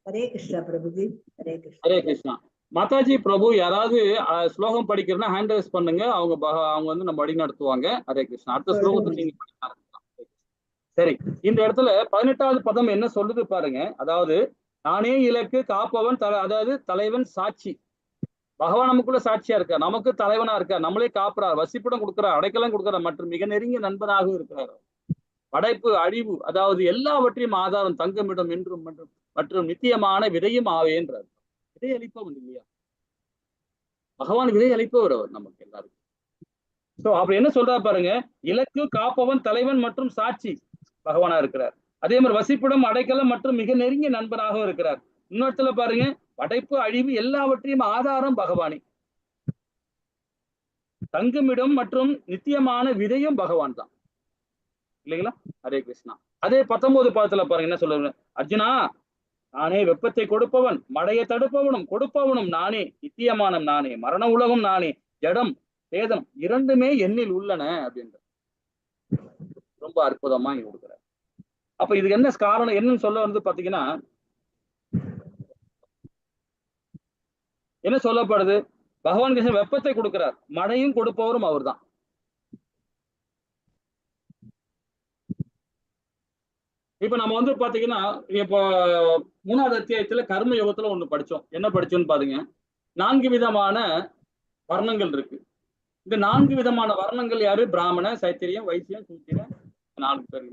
[SPEAKER 1] ஹரே கிருஷ்ணா பிரபுஜி. ஹரே கிருஷ்ணா.
[SPEAKER 2] ஹரே கிருஷ்ணா. மாதாஜி பிரபு யாராவது ஸ்லோகம் படிக்கிறனா ஹேண்ட் ரைஸ் பண்ணுங்க. அவங்க நம்ம வழி நடத்துவாங்க. ஹரே கிருஷ்ணா. அடுத்த ஸ்லோகத்தை நீங்க சரி. இந்த இடத்துல 18வது பதம் என்ன சொல்லுது பாருங்க. அதாவது நானே இலக்கு, காப்பவன் அதாவது தலைவன், சாட்சி. பகவான் நமக்குள்ள சாட்சியா இருக்கார், நமக்கு தலைவனா இருக்கார், நம்மளே காப்புறார், வசிப்பிடம் கொடுக்கிறார், அடைக்கலம் கொடுக்கிறார், மற்றும் மிக நெருங்கிய நண்பனாக இருக்கிறார். படைப்பு அழிவு அதாவது எல்லாவற்றையும் ஆதாரம் தங்கமிடம் என்றும் மற்றும் நித்தியமான விதையும் ஆவேன்றார். விதை அளிப்பவன் இல்லையா பகவான்? விதை அளிப்பவர் அவர் நமக்கு எல்லாருக்கும். சோ அப்படி என்ன சொல்றா பாருங்க. இலக்கு, காப்பவன், தலைவன் மற்றும் சாட்சி பகவானா இருக்கிறார். அதே மாதிரி வசிப்பிடம், அடைக்கலம் மற்றும் மிக நெருங்கிய நண்பனாகவும் இருக்கிறார். இன்னொருத்துல பாருங்க, படைப்பு அழிவு எல்லாவற்றையும் ஆதாரம் பகவானே. தங்குமிடம் மற்றும் நித்தியமான விதையும் பகவான் தான் இல்லைங்களா? ஹரே கிருஷ்ணா. அதே 19 பாதத்துல பாருங்க என்ன சொல்லுங்க, அர்ஜுனா நானே வெப்பத்தை கொடுப்பவன், மழையை தடுப்பவனும் கொடுப்பவனும் நானே, நித்தியமானம் நானே, மரண உலகம் நானே, ஜடம் சேதம் இரண்டுமே என்னில் உள்ளன அப்படின்ற ரொம்ப அற்புதமா இங்க கொடுக்குறாரு. அப்ப இதுக்கு என்ன காரணம் என்னன்னு சொல்ல வந்து பாத்தீங்கன்னா என்ன சொல்லப்படுது, பகவான் கிருஷ்ணன் வெப்பத்தை கொடுக்கிறார், மழையும் கொடுப்பவரும் அவர் தான். இப்ப நம்ம வந்து பாத்தீங்கன்னா இப்போ 3வது அத்தியாயத்துல கர்ம யோகத்துல ஒண்ணு படிச்சோம். என்ன படிச்சோம்னு பாருங்க, 4 விதமான வர்ணங்கள் இருக்கு. இந்த 4 விதமான வர்ணங்கள் யாரு? பிராமண, சைத்திரியம், வைசியம், சூத்திரன், 4 பேர்.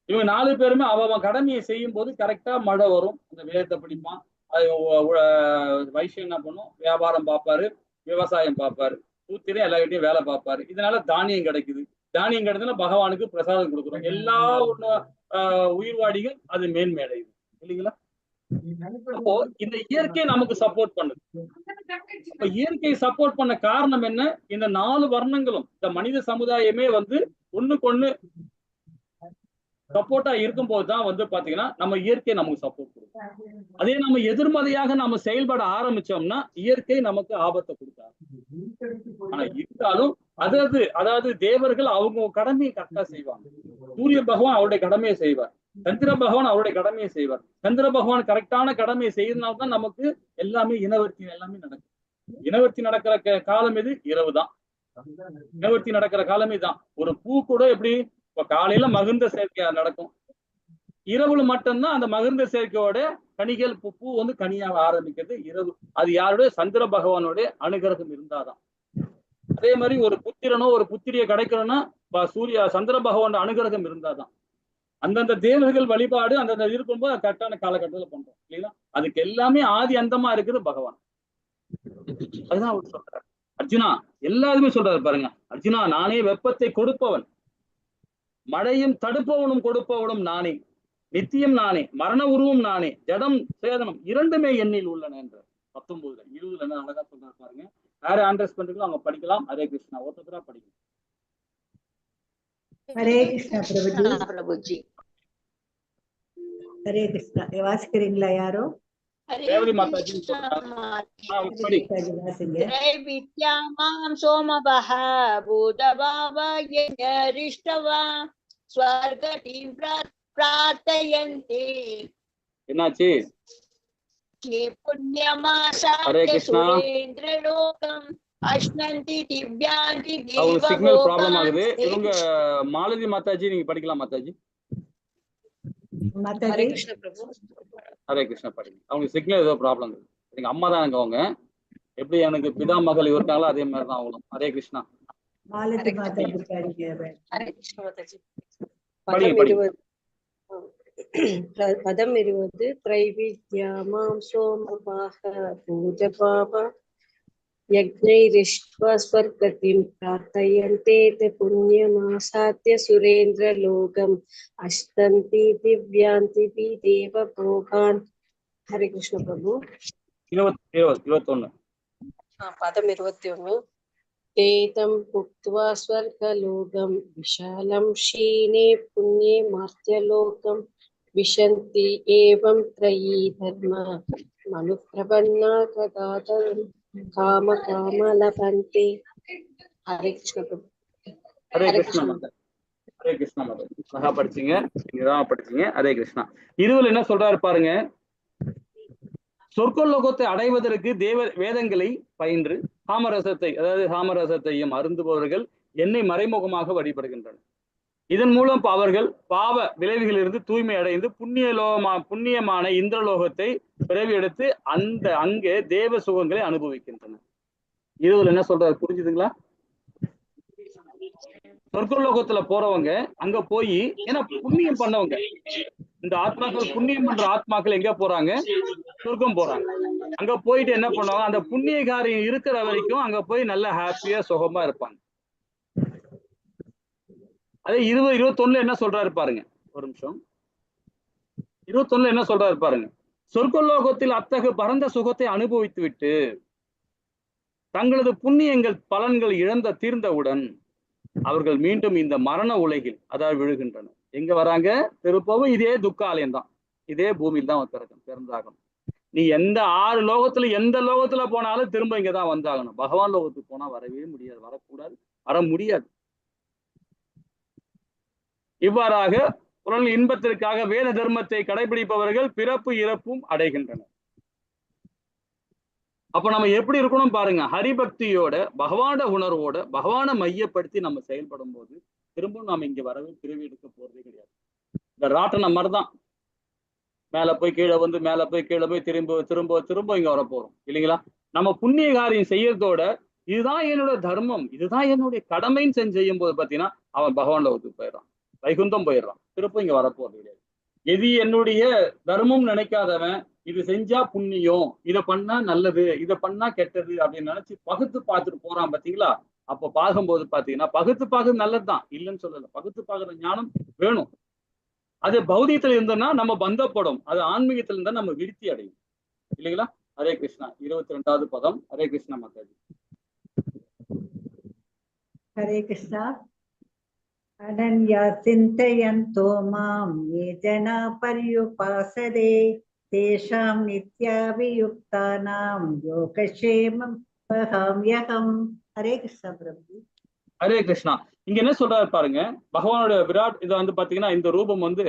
[SPEAKER 2] இவங்க 4 பேருமே அவன் கடமையை செய்யும் போது கரெக்டா மழை வரும், அந்த வேதத்தை படிப்பான். வைசியம் என்ன பண்ணும், வியாபாரம் பார்ப்பாரு, விவசாயம் பார்ப்பாரு, சூத்திரன் எல்லார்கிட்டையும் வேலை பார்ப்பாரு. இதனால தானியம் கிடைக்குது. தானியம் கிடைச்சதுன்னா பகவானுக்கு பிரசாதம் கொடுக்குறோம். எல்லா உயிர்வாடிகள் அது மேன்மேடையுது இல்லைங்களா? அப்போ இந்த இயற்கை நமக்கு சப்போர்ட் பண்ணுது. இப்ப இயற்கை சப்போர்ட் பண்ண காரணம் என்ன? இந்த 4 வர்ணங்களும் இந்த மனித சமுதாயமே வந்து ஒண்ணுக்கு ஒண்ணு சப்போர்ட்டா இருக்கும் போதுதான் வந்து பாத்தீங்கன்னா நம்ம இயற்கை நமக்கு சப்போர்ட் கொடுக்கும். அதே நம்ம எதிர்மறையாக நாம செயல்பட ஆரம்பிச்சோம்னா இயற்கை நமக்கு ஆபத்தை கொடுக்காது. ஆனா இருந்தாலும் அதாவது தேவர்கள் அவங்க கடமையை கரெக்டா செய்வாங்க. சூரிய பகவான் அவருடைய கடமையை செய்வார், சந்திர பகவான் அவருடைய கடமையை செய்வார். சந்திர பகவான் கரெக்டான கடமையை செய்யறதுனால்தான் நமக்கு எல்லாமே இனவர்த்தி எல்லாமே நடக்கும். இனவர்த்தி நடக்கிற காலம் எது? இரவு தான். இனவர்த்தி நடக்கிற காலமே தான். ஒரு பூ கூட எப்படி இப்ப காலையில மகிழ்ந்த சேர்க்கை நடக்கும், இரவுல மட்டும்தான் அந்த மகிழ்ந்த சேர்க்கையோட கனிகள் பூ வந்து கனியாக ஆரம்பிக்கிறது இரவு. அது யாருடைய? சந்திர பகவானுடைய அனுகிரகம் இருந்தாதான். அதே மாதிரி ஒரு புத்திரனோ ஒரு புத்திரியை கிடைக்கணும்னா சந்திர பகவான் அனுகிரகம் இருந்தாதான். அந்தந்த தேவர்கள் வழிபாடு அந்தந்த இருக்கும்போது கரெக்டான காலகட்டத்துல பண்றோம் இல்லைங்களா? அதுக்கு எல்லாமே ஆதி அந்தமா இருக்குது பகவான். அதுதான் அவர் சொல்றாரு. அர்ஜுனா எல்லாருமே சொல்றாரு பாருங்க, அர்ஜுனா நானே வெப்பத்தை கொடுப்பவன், மழையும் தடுப்பவனும் கொடுப்பவனும் நானே, நித்தியம் நானே, மரண உருவம் நானே, ஜடம் சேதனம் இரண்டுமே எண்ணில் உள்ளன என்ற 19 20 என்ன அழகா சொல்றாரு பாருங்க. யாரு ஆண்டர்ஸ் பண்றீங்களோ அவங்க படிக்கலாம். ஹரே கிருஷ்ணா. ஒருத்தரா படிக்கலாம்.
[SPEAKER 1] ஹரே கிருஷ்ணா பிரபுஜி. ஹரே கிருஷ்ணா. வாசிக்கிறீங்களா யாரோ?
[SPEAKER 2] தேவதி மாதாஜி
[SPEAKER 5] त्रैविद्यामां सोमवः भूतभावयज्ञरिष्टवा स्वर्गतिं प्रार्थयन्ते
[SPEAKER 2] என்னாச்சு?
[SPEAKER 5] पुण्यमासाद्य सुरेन्द्रलोकम् अश्नन्ति दिव्यान्ति
[SPEAKER 2] அவங்க சிக்னல் ப்ராப்ளம் ஆகுது. இவங்க மாலதி மாதாஜி நீங்க படிக்கலாம் மாதாஜி.
[SPEAKER 4] ஹரே கிருஷ்ண பிரபு.
[SPEAKER 2] ஹரே கிருஷ்ணா படிங்க. அவங்க சிக்னல் ஏதோ ப்ராப்ளம் இருக்கு. எங்க அம்மா தான் எனக்கு அவங்க எப்படி எனக்கு பிதா மகள் இருக்காங்களோ அதே மாதிரி தான் அவங்களும். ஹரே கிருஷ்ணா.
[SPEAKER 1] மாலதி மாதாஜி படிங்க.
[SPEAKER 4] ஹரே கிருஷ்ண மாதாஜி. பதம் 20 त्रैविद्यामां सोमवाः भूतभाव यज्ञैरिष्ट्वा स्वर्गतिं प्रार्थयन्ते ते पुण्यमासाद्य सुरेन्द्रलोकम् अश्नन्ति दिव्यान्ति देवभोगान्. हरे कृष्ण प्रभु.
[SPEAKER 2] 21
[SPEAKER 4] पदम 21 एतं भुक्त्वा स्वर्गलोकं विशालं क्षीणे पुण्ये मार्त्यलोकं विशन्ति एवं त्रयी धर्म मनुप्रपन्ना तदातरं काम लभन्ते. हरे कृष्ण प्रभु.
[SPEAKER 2] ஹரே கிருஷ்ணா மாதாஜி. ஹரே கிருஷ்ணா மாதாஜி. சகா படிச்சீங்க, நீங்கதான் படிச்சீங்க. ஹரே கிருஷ்ணா. 20 என்ன சொல்றாரு பாருங்க, சொர்க்கலோகத்தை அடைவதற்கு வேதங்களை பயின்று காமரசத்தை அதாவது காமரசத்தையும் அருந்துபவர்கள் என்னை மறைமுகமாக வழிபடுகின்றனர். இதன் மூலம் அவர்கள் பாவ விளைவுகளிலிருந்து தூய்மை அடைந்து புண்ணியமான இந்திரலோகத்தை பிறவி எடுத்து அங்கே தேவ சுகங்களை அனுபவிக்கின்றனர். 20 என்ன சொல்றாரு புரிஞ்சுதுங்களா? சொர்க்கலோகத்துல போறவங்க அங்க போய் ஏன்னா புண்ணியம் பண்ணவங்க, இந்த ஆத்மாக்கள் புண்ணியம் பண்ற ஆத்மாக்கள் எங்க போறாங்க? சொர்க்கம் போறாங்க. அங்க போயிட்டு என்ன பண்ணுவாங்க? அந்த புண்ணிய காரியம் இருக்கிற வரைக்கும் அங்க போய் நல்ல ஹாப்பியா சுகமா இருப்பாங்க. அதே 21 என்ன சொல்றாரு பாருங்க, ஒரு நிமிஷம். 21 என்ன சொல்றாரு பாருங்க, சொர்க்கலோகத்தில் அத்தகைய பரந்த சுகத்தை அனுபவித்து விட்டு தங்களது புண்ணியங்கள் பலன்கள் தீர்ந்தவுடன் அவர்கள் மீண்டும் இந்த மரண உலகில் அதாவது விழுகின்றனர். எங்க வராங்க? திருப்பவும் இதே துக்காலயம் தான், இதே பூமியில் தான் பிறந்தாகணும். நீ எந்த 6 லோகத்துல எந்த லோகத்துல போனாலும் திரும்ப இங்கதான் வந்தாகணும். பகவான் லோகத்துக்கு போனா வரவே முடியாது, வரக்கூடாது, வர முடியாது. இவ்வாறாக புலன் இன்பத்திற்காக வேத தர்மத்தை கடைபிடிப்பவர்கள் பிறப்பு இறப்பும் அடைகின்றனர். அப்ப நம்ம எப்படி இருக்கணும் பாருங்க, ஹரிபக்தியோட பகவான உணர்வோட பகவானை மையப்படுத்தி நம்ம செயல்படும் போது திரும்ப நாம இங்க வரவே பிறவி எடுக்க போறதே கிடையாது. இந்த ராட்டனம் மாதிரிதான், மேல போய் கீழே வந்து மேல போய் கீழே போய் திரும்ப திரும்ப திரும்ப இங்க வர போறோம் இல்லைங்களா? நம்ம புண்ணிய காரியம் செய்யறதோட இதுதான் என்னோட தர்மம், இதுதான் என்னுடைய கடமைன்னு செய்யும் போது பாத்தீங்கன்னா அவன் பகவான் லோகத்துக்கு போயிடறான், வைகுந்தம் போயிடுறான், திரும்ப இங்க வரப்போறது கிடையாது. எது என்னுடைய தர்மம் நினைக்காதவன் இது செஞ்சா புண்ணியம், இதை பண்ணா நல்லது, இதை பண்ணா கெட்டது அப்படின்னு நினைச்சு பகுத்து பார்த்துட்டு போறான் பாத்தீங்களா? அப்ப பார்க்கும்போது பாத்தீங்கன்னா பகுத்து பார்க்கறது நல்லதுதான், இல்லைன்னு சொல்லல, பகுத்து பார்க்கற ஞானம் வேணும். அது பௌதிகத்துல இருந்தோம்னா நம்ம பந்தப்படும், அது ஆன்மீகத்துல இருந்தா நம்ம விருத்தி அடையும் இல்லைங்களா? ஹரே கிருஷ்ணா. 22வது பதம். ஹரே கிருஷ்ணா மாதாஜி.
[SPEAKER 1] ஹரே கிருஷ்ணா. அனன்யா சிந்தயந்தோ மாம் யே ஜனா பர்யுபாசதே தேஷாம் நித்யாவியுக்தானாம் யோகக்ஷேமம் வஹாம்யஹம். ஹரே கிருஷ்ணா பிரபு.
[SPEAKER 2] ஹரே கிருஷ்ணா. இங்க என்ன சொல்றாரு பாருங்க, பகவானோட விராட் இதை வந்து பாத்தீங்கன்னா இந்த ரூபம் வந்து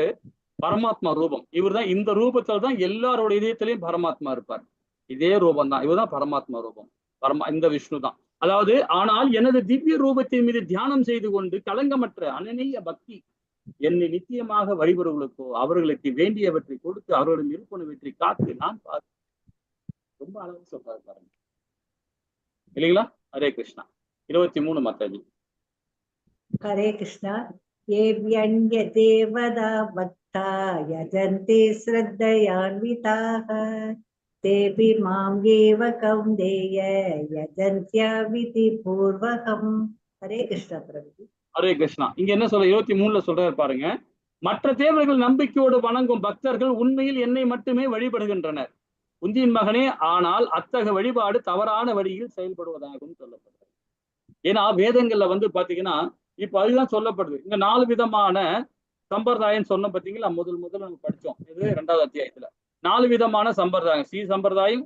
[SPEAKER 2] பரமாத்மா ரூபம். இவர் தான் இந்த ரூபத்துல தான் எல்லாரோட இதயத்திலையும் பரமாத்மா இருப்பார். இதே ரூபம் தான், இவர் தான் பரமாத்மா ரூபம், இந்த விஷ்ணு தான். அதாவது ஆனால் எனது திவ்ய ரூபத்தின் மீது தியானம் செய்து கொண்டு களங்கமற்ற அனநீய பக்தி என்னை நித்தியமாக வழிபடுவர்களுக்கோ அவர்களுக்கு வேண்டியவற்றை கொடுத்து அவர்களிடம் இருப்பனவற்றை காத்து நான் பார்த்து ரொம்ப அழகு சொல்றாரு பாருங்க இல்லைங்களா? ஹரே கிருஷ்ணா. 23 மாதாஜி.
[SPEAKER 1] ஹரே கிருஷ்ணா. ஏவ்யன்ய தேவதா பக்தா யஜந்தே ஸ்ரத்தயான்விதாஹ தேபி மாம் ஏவ கௌந்தேய யஜந்த்யாவிதி பூர்வகம். ஹரே கிருஷ்ணா பிரபு.
[SPEAKER 2] ஹரே கிருஷ்ணா. இங்க என்ன சொல்ற 23ல சொல்றாரு பாருங்க, மற்ற தேவர்கள் நம்பிக்கையோடு வணங்கும் பக்தர்கள் உண்மையில் என்னை மட்டுமே வழிபடுகின்றனர் குந்தியின் மகனே, ஆனால் அத்தகைய வழிபாடு தவறான வழியில் செயல்படுவதாகவும் சொல்லப்படுறது. ஏன்னா வேதங்கள்ல வந்து பாத்தீங்கன்னா இப்ப அதுதான் சொல்லப்படுது. இங்க 4 விதமான சம்பிரதாயம் சொன்ன பாத்தீங்களா? முதல்ல நம்ம படிச்சோம், இது 2வது அத்தியாயத்துல 4 விதமான சம்பிரதாயம், ஸ்ரீ சம்பிரதாயம்,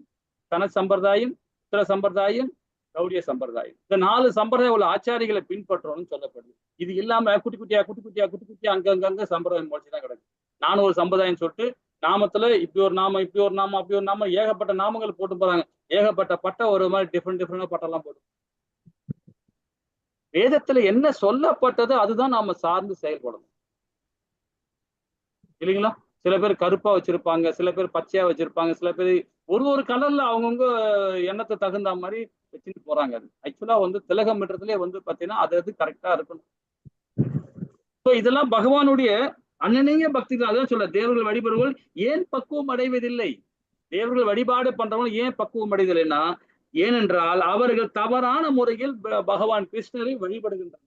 [SPEAKER 2] சனத் சம்பிரதாயம், உத்தர சம்பிரதாயம், கௌடிய சம்பிரதாயம். இந்த 4 சம்பிரதாயம் உள்ள ஆச்சாரிகளை பின்பற்றணும்னு சொல்லப்படுது. இது இல்லாம குட்டி குட்டியா அங்கங்க சம்பிரதாயம் முடிச்சுதான் கிடக்கு. நான் ஒரு சம்பிரதாயம் சொல்லிட்டு நாமத்துல இப்படி ஒரு நாமம் அப்படி ஒரு நாமம் ஏகப்பட்ட நாமங்கள் போட்டு போறாங்க. ஏகப்பட்ட பட்டம் ஒரு மாதிரி டிஃப்ரெண்ட் பட்டம்லாம் போட்டு. வேதத்துல என்ன சொல்லப்பட்டதோ அதுதான் நாம சார்ந்து செயல்படணும் இல்லைங்களா? சில பேர் கருப்பா வச்சிருப்பாங்க, சில பேர் பச்சையா வச்சிருப்பாங்க, சில பேர் ஒரு கலர்ல அவங்கவுங்க எண்ணத்தை தகுந்த மாதிரி வச்சுட்டு போறாங்க. அது ஆக்சுவலா வந்து திலகம்ன்றதுலேயே வந்து பாத்தீங்கன்னா அது கரெக்டா இருக்கணும். ஸோ இதெல்லாம் பகவானுடைய அன்னநீய பக்திகள். அதான் சொல்ல, தேவர்கள் வழிபடுவர்கள் ஏன் பக்குவம் அடைவதில்லை, தேவர்கள் வழிபாடு பண்றவங்க ஏன் பக்குவம் அடைவதில்லைன்னா, ஏனென்றால் அவர்கள் தவறான முறையில் பகவான் கிருஷ்ணரை வழிபடுகின்றனர்.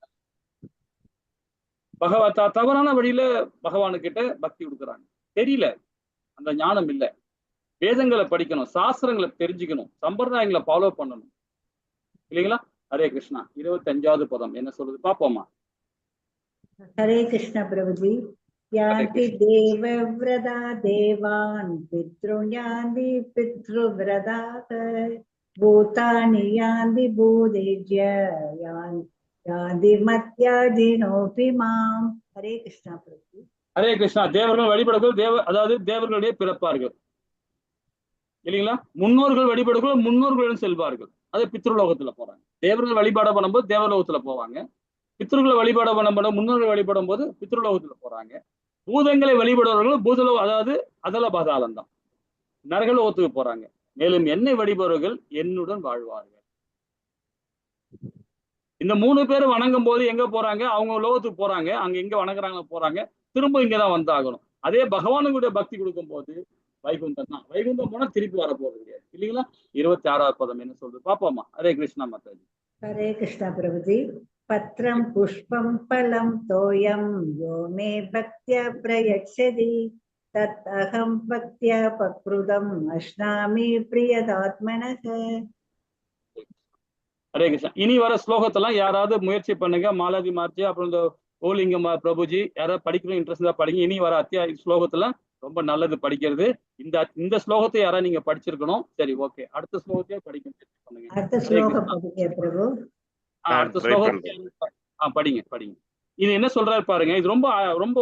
[SPEAKER 2] தவறான வழியில பகவானுக்கிட்ட பக்தி கொடுக்குறாங்க. தெரியல, அந்த ஞானம் இல்லை. வேதங்களை படிக்கணும், சாஸ்திரங்களை தெரிஞ்சுக்கணும், சம்பிரதாயங்களை ஃபாலோ பண்ணணும் இல்லைங்களா? ஹரே கிருஷ்ணா. 25வது பதம் என்ன சொல்றது பாப்போமா?
[SPEAKER 1] ஹரே கிருஷ்ணா பிரபுஜி. யாந்தி தேவவ்ரதா தேவான் பித்ருயாந்தி பித்ருவ்ரதாக பூதானி யாந்தி பூதேஜ்ய யாந்தி மத்யாஜினோபி மாம். ஹரே கிருஷ்ணா பிரபு.
[SPEAKER 2] ஹரே கிருஷ்ணா. தேவர்கள் வழிபடுகள் அதாவது தேவர்களுடைய பிறப்பார்கள் இல்லைங்களா? முன்னோர்கள் வழிபடுகள் முன்னோர்களுடன் செல்வார்கள், அது பித்ருலோகத்துல போறாங்க. தேவர்கள் வழிபாடு பண்ணும்போது தேவலோகத்துல போவாங்க, பித்ருகளை வழிபாடு பண்ணும்போது முன்னோர்கள் வழிபடும் போது பித்ருலோகத்துல போறாங்க. பூதங்களை வழிபடுபவர்கள் பூதலோகம் அதாவது அதல பாதாளம் தான், நரகலோகத்துக்கு போறாங்க. மேலும் என்னை வழிபவர்கள் என்னுடன் வாழ்வார்கள். இந்த 3 பேரும் வணங்கும் போது எங்க போறாங்க? அவங்க லோகத்துக்கு போறாங்க. அங்க எங்க வணங்குறாங்க போறாங்க, திரும்ப இங்கதான் வந்தாகணும். அதே பகவானுடைய பக்தி கொடுக்கும் போது வைகுண்டம் தான். வைகுண்டம் போனா திருப்பி வரப்போறது கிடையாது இல்லைங்களா? 26வது பதம் என்ன சொல்றது பாப்போமா? ஹரே கிருஷ்ணா மாதாஜி.
[SPEAKER 1] ஹரே கிருஷ்ணா பிரபுஜி. பத்ரம் புஷ்பம் பலம் தோயம் யோ மே பக்தியா பிரயச்சதி தத் அகம் பக்தியா பக்ருதம் அஷ்னாமி பிரியதாத்மனக.
[SPEAKER 2] ஹரே கிருஷ்ணா. இனி வர ஸ்லோகத்தெல்லாம் யாராவது முயற்சி பண்ணுங்க. மாலாதி மார்ச்சி அப்புறம் இந்த ஓலிங்கம் பிரபுஜி யாராவது படிக்கணும் இன்ட்ரெஸ்ட் தான் படிங்க. இனி வர அத்தியாய ஸ்லோகத்துல ரொம்ப நல்லது படிக்கிறது. இந்த ஸ்லோகத்தை யாராவது நீங்க படிச்சிருக்கணும். சரி, ஓகே, அடுத்த ஸ்லோகத்தையே படிக்க முயற்சி பண்ணுங்க.
[SPEAKER 1] அடுத்த ஸ்லோகம் படிக்க பிரபு.
[SPEAKER 2] அடுத்த ஸ்லோகத்தை படிங்க. இது என்ன சொல்றாரு பாருங்க. இது ரொம்ப ரொம்ப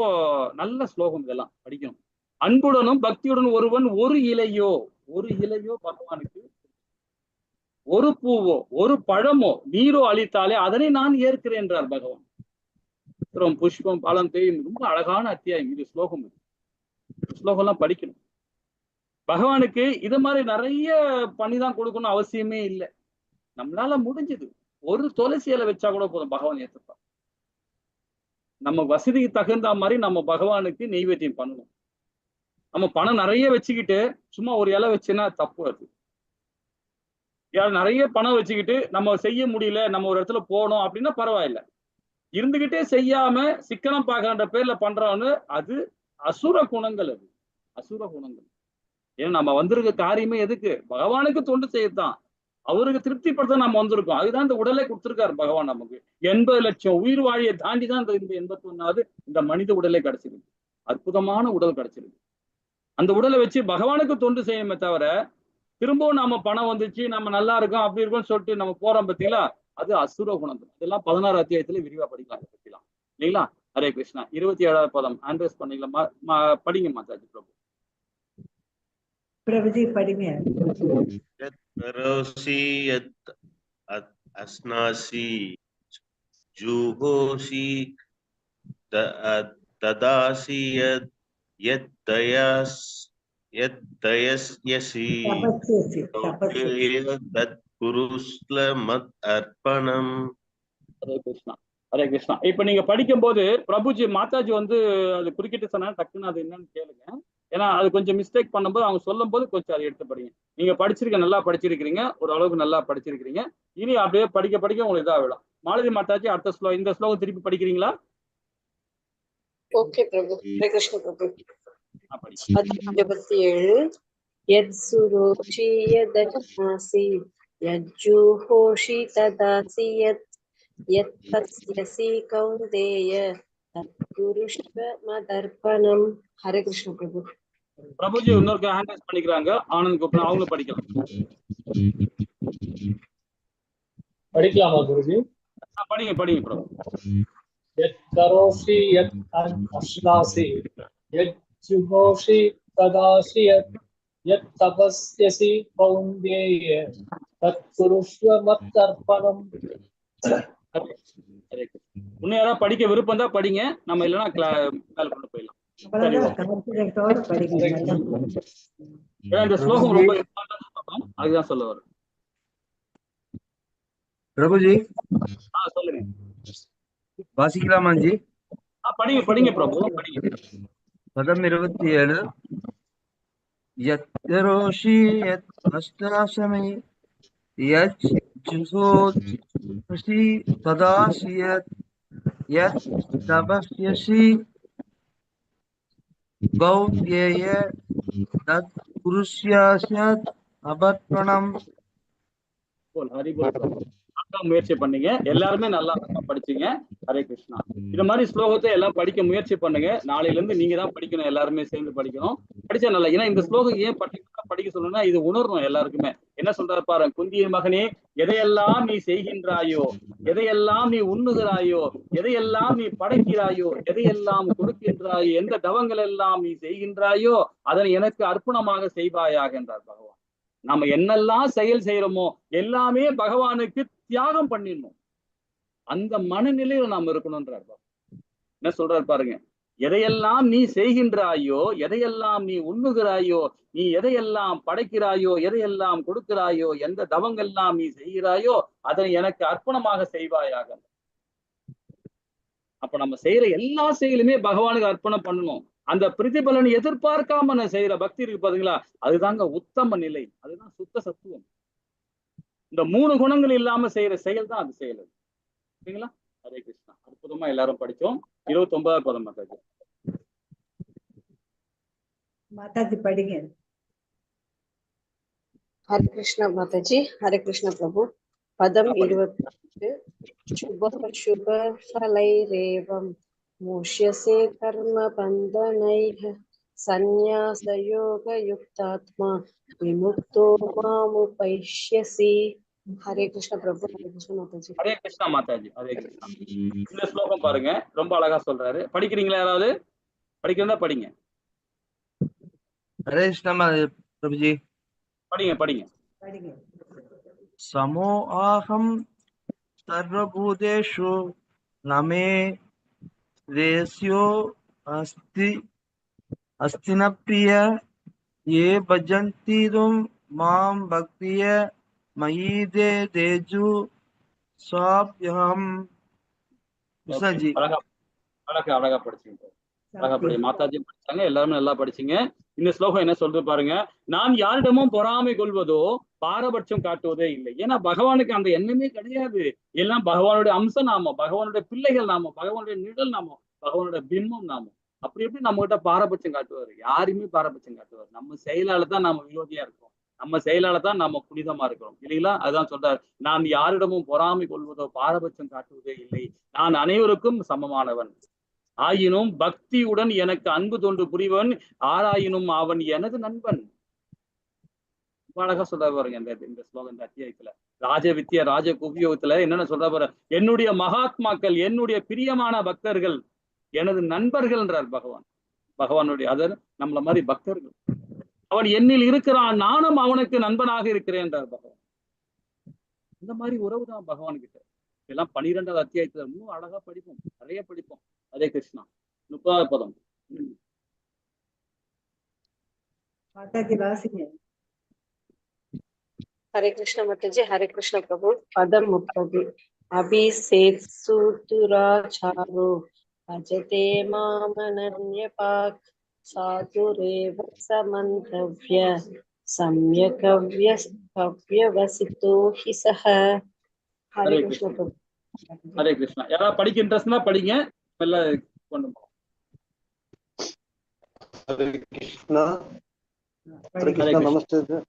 [SPEAKER 2] நல்ல ஸ்லோகம். இதெல்லாம் படிக்கணும். அன்புடனும் பக்தியுடன் ஒருவன் ஒரு இலையோ பகவானுக்கு, ஒரு பூவோ ஒரு பழமோ நீரோ அளித்தாலே அதனை நான் ஏற்கிறேன் என்றார் பகவான். புஷ்பம் பழம் தேயும். ரொம்ப அழகான அத்தியாயம் இது. ஸ்லோகம் எல்லாம் படிக்கணும். பகவானுக்கு இது மாதிரி நிறைய பண்ணிதான் கொடுக்கணும் அவசியமே இல்லை. நம்மளால முடிஞ்சது ஒரு துளசி இலை வச்சா கூட போதும், பகவான் ஏற்றுப்பான். நம்ம வசதிக்கு தகுந்த மாதிரி நம்ம பகவானுக்கு நெய்வேத்தியம் பண்ணணும். நம்ம பணம் நிறைய வச்சுக்கிட்டு சும்மா ஒரு இலை வச்சுன்னா தப்பு. அது நிறைய பணம் வச்சுக்கிட்டு நம்ம செய்ய முடியல, நம்ம ஒரு இடத்துல போனோம் அப்படின்னா பரவாயில்ல. இருந்துகிட்டே செய்யாம சிக்கனம் பார்க்கற பேர்ல பண்றவன்னு அது அசுர குணங்கள். அது அசுர குணங்கள். ஏன்னா நம்ம வந்திருக்க காரியமே எதுக்கு? பகவானுக்கு தொண்டு செய்யத்தான். அவருக்கு திருப்திப்படுத்த நம்ம வந்திருக்கோம். அதுதான் இந்த உடலை கொடுத்திருக்காரு பகவான் நமக்கு. 80 லட்சம் உயிர் வாழியை தாண்டி தான் இந்த 81வது இந்த மனித உடலை கிடைச்சிருக்கு. அற்புதமான உடல் கிடைச்சிருக்கு. அந்த உடலை வச்சு பகவானுக்கு தொண்டு செய்யணுமே தவிர திரும்பவும் நாம பணம் வந்துச்சு, நம்ம நல்லா இருக்கோம் அப்படி இருக்கோம்னு சொல்லிட்டு நம்ம போறோம் பார்த்தீங்களா, அது அசுர குணம். இதெல்லாம் 16 அத்தியாயத்துல விரிவா படிக்கலாம் பத்திலாம் இல்லைங்களா? ஹரே கிருஷ்ணா. 27வது பதம் ஆண்ட்ரஸ் பண்ணிக்கலாம். படிங்க மாதாஜி பிரபு.
[SPEAKER 1] பிரபுஜி படிங்க.
[SPEAKER 3] அஸ்னாசி ஜுஹோசி ததாசி யத்தயஸ்யசி தத்குருஸ்ல மத் அர்ப்பணம்.
[SPEAKER 2] ஹரே கிருஷ்ணா. ஹரே கிருஷ்ணா. இப்ப நீங்க படிக்கும் போது பிரபுஜி மாதாஜி அது குறுக்கிட்டு சொன்னா டக்குன்னு அது என்னன்னு கேளுங்க. ஏன்னா அது கொஞ்சம் மிஸ்டேக் பண்ணும்போது அவங்க சொல்லும் போது கொஞ்சம் அதை எடுத்து படிங்க. நீங்க நல்லா படிச்சிருக்கிறீங்க, ஒரு அளவுக்கு நல்லா படிச்சிருக்கிறீங்க. இனி அப்படியே படிக்க உங்களுக்கு இதாக விடும். மாலதி மாதாஜி அடுத்த ஸ்லோகம், இந்த ஸ்லோகம் திருப்பி படிக்கிறீங்களா?
[SPEAKER 4] ஓகே பிரபு. ஹரே கிருஷ்ண பிரபு. 27 யத்சுரோஷி யதஜ்ஞாசி யஜ்ஜுஹோஷி ததாசி யத்பத்யசி கௌந்தேய தத்குருஷ்வ மதர்ப்பணம். ஹரே கிருஷ்ண பிரபு.
[SPEAKER 2] பிரபுஜி இன்னொரு ஹேண்ட் ரைஸ் பண்ணிக்கிறாங்க. ஆனந்த் கூப்பிட்டு அவங்களும் படிக்கலாம்.
[SPEAKER 6] படிக்கலாமா குருஜி?
[SPEAKER 2] படிங்க பிரபு.
[SPEAKER 6] யத் கரோஷி யத் அஸ்னாசி யஜ்ஜுஹோஷி ததாசி யத் தபஸ்யசி கௌந்தேய தத்குருஷ்வ மதர்ப்பணம்.
[SPEAKER 2] இன்னும் யாராவது படிக்க விருப்பம் தான் படிங்க, நம்ம இல்லைன்னா மேல கொண்டு போயிடலாம். இந்த ஸ்லோகம் ரொம்ப அதுதான் சொல்ல வரும்.
[SPEAKER 7] பிரபுஜி
[SPEAKER 2] சொல்லுங்க.
[SPEAKER 7] வாசிக்கலாமா ஜி?
[SPEAKER 2] படிங்க பிரபு, படிங்க.
[SPEAKER 7] பதம் 27. யத்ரோஷி யத் அஸ்தாசமி யஜ்ஜுஹோஷி ததாசி யத் தபஸ்யசி கௌந்தேய தத் குருஷ்யாஸ்யத் அபர்ப்பணம்.
[SPEAKER 2] முயற்சி பண்ணீங்க, எல்லாருமே நல்லா படிச்சீங்க. ஹரே கிருஷ்ணா. இந்த மாதிரி ஸ்லோகத்தை எல்லாம் படிக்க முயற்சி பண்ணுங்க. நாளையில இருந்து நீங்க தான் படிக்கணும், எல்லாருமே சேர்ந்து படிக்கணும். படிச்சா நல்லா. ஏன்னா இந்த ஸ்லோகம் ஏன் படிக்க சொல்லணும்னா இது உணரணும் எல்லாருக்குமே. என்ன சொல்றாரு பாருங்க. குந்திய மகனே, எதையெல்லாம் நீ செய்கின்றாயோ, எதையெல்லாம் நீ உண்ணுகிறாயோ, எதையெல்லாம் நீ படைக்கிறாயோ, எதையெல்லாம் கொடுக்கின்றாயோ, எந்த தவங்கள் எல்லாம் நீ செய்கின்றாயோ அதனை எனக்கு அர்ப்பணமாக செய்வாயாக என்றார் பகவான். நாம என்னெல்லாம் செயல் செய்யறோமோ எல்லாமே பகவானுக்கு தியாகம் பண்ணிடணும். அந்த மனநிலையில நாம இருக்கணும்ன்றார். என்ன சொல்றாரு பாருங்க. எதையெல்லாம் நீ செய்கின்றாயோ, எதையெல்லாம் நீ உண்ணுகிறாயோ, நீ எதையெல்லாம் படைக்கிறாயோ, எதையெல்லாம் கொடுக்கிறாயோ, எந்த தவங்கள்லாம் நீ செய்கிறாயோ அதனை எனக்கு அர்ப்பணமாக செய்வாயாக. அப்ப நம்ம செய்யற எல்லா செயலுமே பகவானுக்கு அர்ப்பணம் பண்ணணும். அந்த பிரதிபலனை எதிர்பார்க்காம நான் செய்யற பக்தி இருக்கு பாத்தீங்களா, அதுதாங்க உத்தம நிலை, அதுதான் சுத்த சத்துவம். இந்த 3 குணங்கள் இல்லாம செய்யற செயல் தான் அது செயல். சரிங்களா? ஹரே கிருஷ்ணா. அற்புதமா எல்லாரும் படிச்சோம். 29வது பதம் மாதாஜி.
[SPEAKER 1] மாதாஜி படிங்க.
[SPEAKER 4] ஹரே கிருஷ்ணா மாதாஜி. ஹரே கிருஷ்ண பிரபு. பதம் 28. शुभफलैरेवं मोष्यसे कर्मबन्धनैः संन्यासयोगयुक्तात्मा विमुक्तो मामुपैष्यसि. हरे कृष्ण प्रभु. हरे कृष्ण माताजी.
[SPEAKER 2] ஹரே கிருஷ்ணா மாதாஜி. ஹரே கிருஷ்ணா. இந்த ஸ்லோகம் பாருங்க, ரொம்ப அழகா சொல்றாரு. படிக்கிறீங்களா? யாராவது படிக்கிறதா படிங்க.
[SPEAKER 7] हरे कृष्ण प्रभु जी।
[SPEAKER 2] படிங்க படிங்க.
[SPEAKER 7] समो आहम सर्वभूतेषु न मे रेस्यो अस्ति न प्रिय ये भजन्ति तुम मां भक्तिय मयि दे तेजु स्वाभ्यहम। कृष्ण जी।
[SPEAKER 2] அழகா அழகா அழகா படிச்சீங்க. அழகா படி. மாதாஜி படிச்சாங்க, எல்லாருமே நல்லா படிச்சீங்க. இந்த ஸ்லோகம் என்ன சொல்றது பாருங்க. நான் யாரிடமும் பொறாமை கொள்வதோ பாரபட்சம் காட்டுவதே இல்லை. ஏன்னா பகவானுக்கு அந்த எண்ணமே கிடையாது. எல்லாம் பகவானுடைய அம்ச நாமம், பகவானுடைய பிள்ளைகள் நாமம், பகவானுடைய நிழல் நாமம், பகவானுடைய பிம்பம் நாமம். அப்படி எப்படி நம்ம கிட்ட பாரபட்சம் காட்டுவாரு? யாருமே பாரபட்சம் காட்டுவார். நம்ம செயலால தான் நாம விரோதியா இருக்கோம், நம்ம செயலால தான் நாம புனிதமா இருக்கிறோம், இல்லைங்களா? அதுதான் சொல்றாரு. நான் யாரிடமும் பொறாமை கொள்வதோ பாரபட்சம் காட்டுவதே இல்லை, நான் அனைவருக்கும் சமமானவன். ஆயினும் பக்தியுடன் எனக்கு அன்பு தொண்டு புரிவன், ஆராயினும் அவன் எனது நண்பன். அழகா சொல்ற பாருங்க இந்த ஸ்லோகம், இந்த அத்தியாயத்துல ராஜ வித்யா ராஜ குவியோகத்துல என்னென்ன சொல்ற பாரு. என்னுடைய மகாத்மாக்கள், என்னுடைய பிரியமான பக்தர்கள் எனது நண்பர்கள்ன்றார் பகவான். பகவானுடைய அதர் நம்மள மாதிரி பக்தர்கள். அவன் என்னில் இருக்கிறான், நானும் அவனுக்கு நண்பனாக இருக்கிறேன் என்றார் பகவான். இந்த மாதிரி உறவு தான் பகவான் கிட்ட. இதெல்லாம் 12வது அத்தியாயத்துல இன்னும் அழகா படிப்போம், நிறைய படிப்போம். ஹரே கிருஷ்ணா. 30வது பதம்.
[SPEAKER 1] மாதாஜி வாசிங்க.
[SPEAKER 4] हरे कृष्ण माताजी. हरे कृष्ण प्रभु. पदम 30. अभिसेत्सुदुराचारो भजते मामनन्यपाक् साधुरेव समन्तव्य सम्यक् व्यवसितो हि सः. हरे कृष्ण प्रभु.
[SPEAKER 2] ஹரே கிருஷ்ணா. யாராவது படிக்க இன்ட்ரெஸ்ட்னா படிங்க, மெல்ல கொண்டு போவோம்.
[SPEAKER 8] हरे कृष्णा. हरे कृष्णा. नमस्ते सर.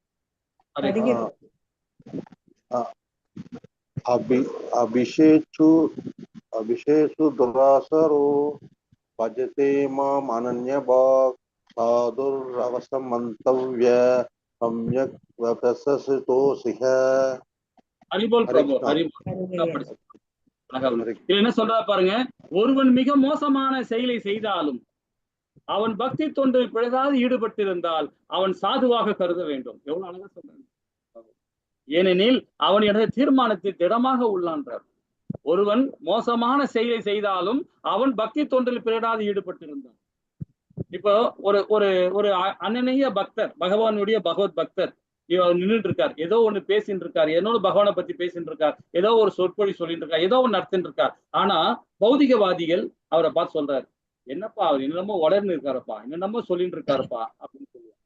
[SPEAKER 8] अभिषेचु दुरासरो भजते माम् अनन्यभाक् साधुरवसमन्तव्य सम्यक् व्यवसितो सिह.
[SPEAKER 2] ஹரிபோல் பிரபு. ஹரிபோல். என்ன சொல்றா பாருங்க. ஒருவன் மிக மோசமான செயலை செய்தாலும் அவன் பக்தி தொண்டில் பிழைதாவது ஈடுபட்டிருந்தால் அவன் சாதுவாக கருத வேண்டும். எவ்வளவு அழகா சொல்றாங்க. ஏனெனில் அவன் எனது தீர்மானத்தில் திடமாக உள்ளான்றார். ஒருவன் மோசமான செயலை செய்தாலும் அவன் பக்தி தொண்டில் பிழையாது ஈடுபட்டிருந்தான். இப்போ ஒரு ஒரு ஒரு அனநிய பக்தர், பகவானுடைய பகவத் பக்தர் நின்றுட்டு இருக்கார், ஏதோ ஒண்ணு பேசிட்டு இருக்காரு, என்னோட பகவானை பத்தி பேசிட்டு இருக்கார், ஏதோ ஒரு சொற்பொழி சொல்லிட்டு இருக்கார், ஏதோ ஒண்ணு நடத்திட்டு இருக்கார். ஆனா பௌதிகவாதிகள் அவரை பார்த்து சொல்றாரு, என்னப்பா அவர் என்னென்னமோ உடர்ந்து இருக்காருப்பா, என்னென்னமோ சொல்லிட்டு இருக்காருப்பா அப்படின்னு சொல்லுவாங்க.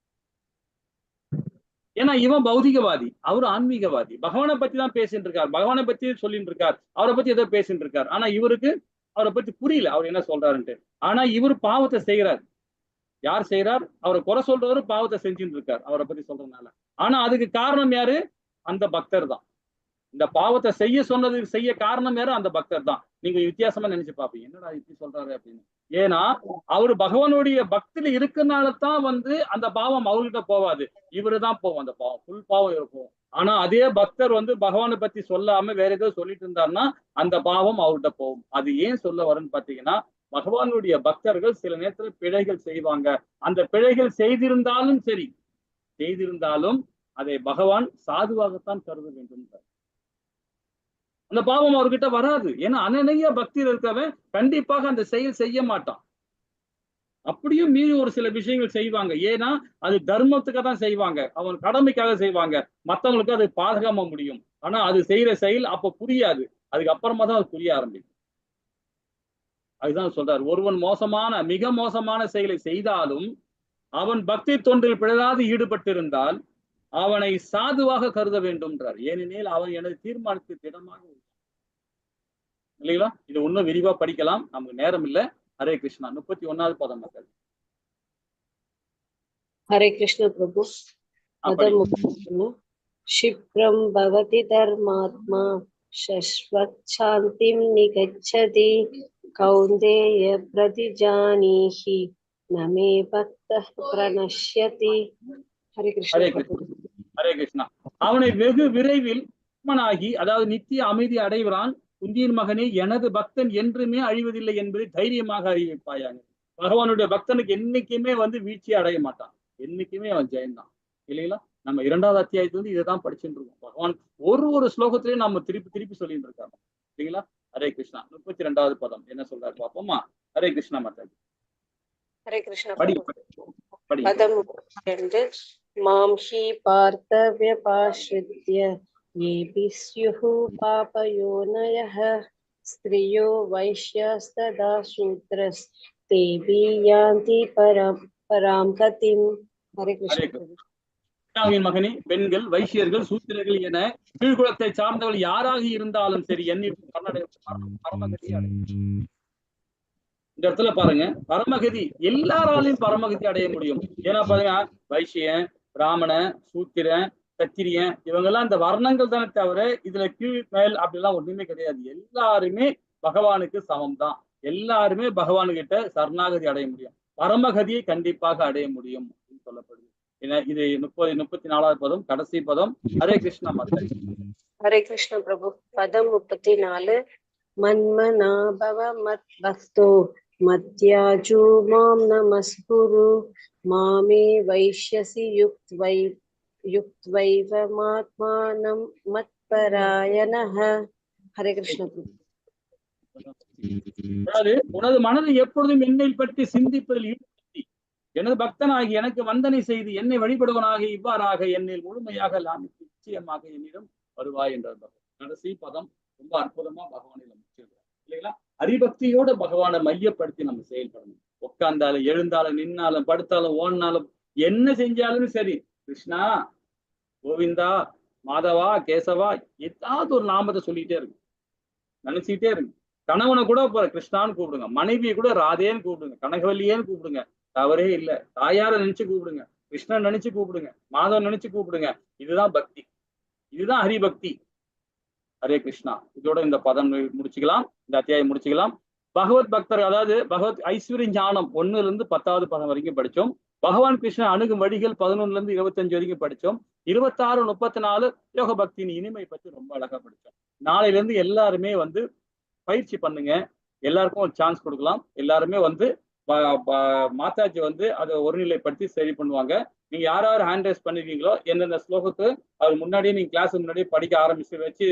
[SPEAKER 2] ஏன்னா இவன் பௌதிகவாதி, அவரு ஆன்மீகவாதி, பகவானை பத்தி தான் பேசிட்டு இருக்கார், பகவானை பத்தி சொல்லிட்டு இருக்கார், அவரை பத்தி ஏதோ பேசிட்டு இருக்கார். ஆனா இவருக்கு அவரை பத்தி புரியல, அவர் என்ன சொல்றாருன்ட்டு. ஆனா இவர் பாவத்தை செய்யறார். யார் செய்யறார்? அவரை குறை சொல்றவரு பாவத்தை செஞ்சுட்டு இருக்கார் அவரை பத்தி சொல்றதுனால. ஆனா அதுக்கு காரணம் யாரு? அந்த பக்தர் தான். இந்த பாவத்தை செய்ய சொன்னதுக்கு செய்ய காரணம் யாரு? அந்த பக்தர் தான். நீங்க வித்தியாசமா நினைச்சு பாப்பீங்க, என்னடா இப்படி சொல்றாரு அப்படின்னு. ஏன்னா அவரு பகவானுடைய பக்தியில இருக்கனால தான் அந்த பாவம் அவர்கிட்ட போவாது, இவரு தான் போவோம். அந்த பாவம் ஃபுல் பாவம் இருக்கும். ஆனா அதே பக்தர் பகவானை பத்தி சொல்லாம வேற ஏதோ சொல்லிட்டு இருந்தாருன்னா அந்த பாவம் அவர்கிட்ட போகும். அது ஏன் சொல்ல வரும்னு பாத்தீங்கன்னா, பகவானுடைய பக்தர்கள் சில நேரத்துல பிழைகள் செய்வாங்க. அந்த பிழைகள் செய்திருந்தாலும் சரி, செய்திருந்தாலும் அதை பகவான் சாதுவாகத்தான் கருத வேண்டும். அந்த பாவம் அவர்கிட்ட வராது. ஏன்னா அனநிய பக்தியில் இருக்கவன் கண்டிப்பாக அந்த செயல் செய்ய மாட்டான். அப்படியும் மீறி ஒரு சில விஷயங்கள் செய்வாங்க. ஏன்னா அது தர்மத்துக்காக தான் செய்வாங்க, அவன் கடமைக்காக செய்வாங்க, மற்றவங்களுக்கு அது பாதகமா முடியும். ஆனா அது செய்யற செயல் அப்ப புரியாது, அதுக்கப்புறமா தான் அது புரிய ஆரம்பிக்கும். அதுதான் சொல்றாரு, ஒருவன் மிக மோசமான செயலை செய்தாலும் அவன் பக்தி தொண்டில் பிழையாது ஈடுபட்டிருந்தால் அவனை சாதுவாக கருத வேண்டும்ன்றார். ஏனெனில் அவன் எனது தீர்மானத்தில் திடமாக இல்லைங்களா? இது இன்னும் விரிவா படிக்கலாம், நமக்கு நேரம் இல்லை. ஹரே கிருஷ்ணா. 31வது பதம் மக்கள்.
[SPEAKER 4] हरे कृष्ण प्रभु. क्षिप्रं भवति धर्मात्मा शश्वत् शान्तिं निगच्छति कौन्तेय प्रतिजानीहि न मे भक्तः प्रणश्यति हरे कृष्ण
[SPEAKER 2] ஹரே கிருஷ்ணா ஹரே கிருஷ்ணா. அவனை வெகு விரைவில் ஆத்மனாகி அதாவது நித்திய அமைதி அடைகிறான். குந்தியின் மகனே, எனது பக்தன் என்றுமே அழிவதில்லை என்பதை தைரியமாக அறிவிப்பாயாங்க. பகவானுடைய பக்தனுக்கு என்னைக்குமே வீழ்ச்சியை அடைய மாட்டான். என்னைக்குமே அவன் ஜெயந்தான் இல்லைங்களா? நம்ம 2வது அத்தியாயத்துல இதைதான் படிச்சுட்டு இருக்கோம். பகவான் ஒரு ஸ்லோகத்திலையும் நம்ம திருப்பி திருப்பி சொல்லிட்டு இருக்காங்க இல்லைங்களா? ஹரே கிருஷ்ணா. 32வது பதம் என்ன சொல்றாரு பாப்போமா? ஹரே கிருஷ்ணா மாதாஜி.
[SPEAKER 4] हरे कृष्ण
[SPEAKER 2] படி படி.
[SPEAKER 4] पदं 2 मां हि पार्थ व्यपाश्रित्य येऽपि स्युः पापयोनयः स्त्रियो वैश्यास्तदा शूद्रस्तेऽपि यान्ति परां गतिम् हरे कृष्ण
[SPEAKER 2] மகனே, பெண்கள், வைசியர்கள், சூத்திரர்கள் என கீழ்குலத்தை சார்ந்தவர்கள் யாராக இருந்தாலும் சரி என்னில் பரமகதி இந்த இடத்துல பாருங்க, பரமகதி எல்லாராலையும் பரமகதி அடைய முடியும். ஏன்னா பாருங்க, வைசியன், பிராமணன், சூத்திரன், சத்திரியன் இவங்கெல்லாம் இந்த வர்ணங்கள் தானே தவிர இதுல கீழ் மேல் அப்படிலாம் ஒண்ணுமே கிடையாது. எல்லாருமே பகவானுக்கு சமம் தான். எல்லாருமே பகவானுகிட்ட சரணாகதி அடைய முடியும். பரமகதியை கண்டிப்பாக அடைய முடியும் அப்படின்னு சொல்லப்படுது. ஏன்னா இது 34வது பதம், கடைசி பதம். ஹரே கிருஷ்ணா மாதாஜி.
[SPEAKER 4] हरे कृष्ण प्रभु पदं 34 मन्मना भव मद्भक्तो मद्याजो मां नमस्कुरु मामे वैश्यसि युक्त्वैव मात्मानं मत्परायणः हरे कृष्ण प्रभु
[SPEAKER 2] அதாவது உனது மனதை எப்பொழுதும் என்னை பற்றி சிந்திப்பதில் ஈடுபடுத்தி எனது பக்தனாகி எனக்கு வந்தனை செய்து என்னை வழிபடுவனாக இவ்வாறாக என்னில் முழுமையாக லாமித்து நிச்சயமாக என்னிடம் வருவாய் என்றார். கடைசி பதம் ரொம்ப அற்புதமா பகவானை முடிச்சிருக்கார் இல்லைங்களா? ஹரிபக்தியோட பகவானை மையப்படுத்தி நம்ம செயல்படணும். உட்கார்ந்தாலும், எழுந்தாலும், நின்னாலும், படுத்தாலும், ஓடினாலும், என்ன செஞ்சாலும் சரி, கிருஷ்ணா, கோவிந்தா, மாதவா, கேசவா, ஏதாவது ஒரு நாமத்தை சொல்லிட்டே இருக்கு, நினைச்சிட்டே இருக்கு. கணவனை கூட கிருஷ்ணான்னு கூப்பிடுங்க, மனைவியை கூட ராதேன்னு கூப்பிடுங்க, கனகவல்லியேன்னு கூப்பிடுங்க, தவறே இல்லை. தாயார நினைச்சு கூப்பிடுங்க, கிருஷ்ணன் நினைச்சு கூப்பிடுங்க, மாதவன் நினைச்சு கூப்பிடுங்க. இதுதான் பக்தி, இதுதான் ஹரிபக்தி. ஹரே கிருஷ்ணா. இதோட இந்த பதம் முடிச்சுக்கலாம், இந்த அத்தியாயம் முடிச்சுக்கலாம். பகவத் பக்தர் அதாவது பகவத் ஐஸ்வர்ய ஞானம் 1ல இருந்து 10வது பதம் வரைக்கும் படிச்சோம். பகவான் கிருஷ்ணன் அணுகும் வழிகள் 11ல இருந்து 25 வரைக்கும் படிச்சோம். 26, 34 யோக பக்தியின் இனிமை பற்றி ரொம்ப அழகா படிச்சோம். நாளையில இருந்து எல்லாருமே பயிற்சி பண்ணுங்க. எல்லாருக்கும் ஒரு சான்ஸ் கொடுக்கலாம். எல்லாருமே மாதாஜி அதை ஒருநிலைப்படுத்தி சரி பண்ணுவாங்க. நீங்க யார் ஹேண்ட் ரைஸ் பண்ணிருக்கீங்களோ எந்தெந்த ஸ்லோகத்தை அவர் முன்னாடியே நீங்க கிளாஸ் முன்னாடியே படிக்க ஆரம்பிச்சு வச்சு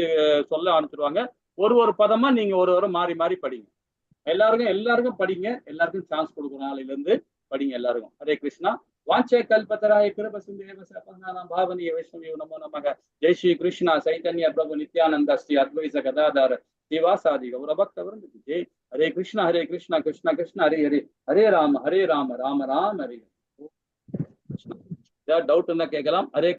[SPEAKER 2] சொல்ல ஆரம்பிச்சிருவாங்க. ஒரு பதமா நீங்க ஒரு மாறி மாறி படிங்க. எல்லாருக்கும் படிங்க. எல்லாருக்கும் சான்ஸ் கொடுக்கணும். நாளையில இருந்து படிங்க எல்லாருக்கும். ஹரே கிருஷ்ணா. வாஞ்சே கல்பத்தராய கிருப சிந்தேவ சபனானாம் பாவனிய வைஷ்ணவியோ நமோ நமக. ஜெய் ஸ்ரீ கிருஷ்ணா சைதன்ய பிரபு நித்யானந்த ஸ்ரீ அத்வைத கதாதார சிவாசாதி கௌரபக்த விருந்துக்கு ஜெய். ஹரே கிருஷ்ணா கிருஷ்ண கிருஷ்ண ஹரே ஹரே, ஹரே ராம ராம ராம ஹரே. ஏதாவது டவுட் இருந்தா கேட்கலாம். ஹரே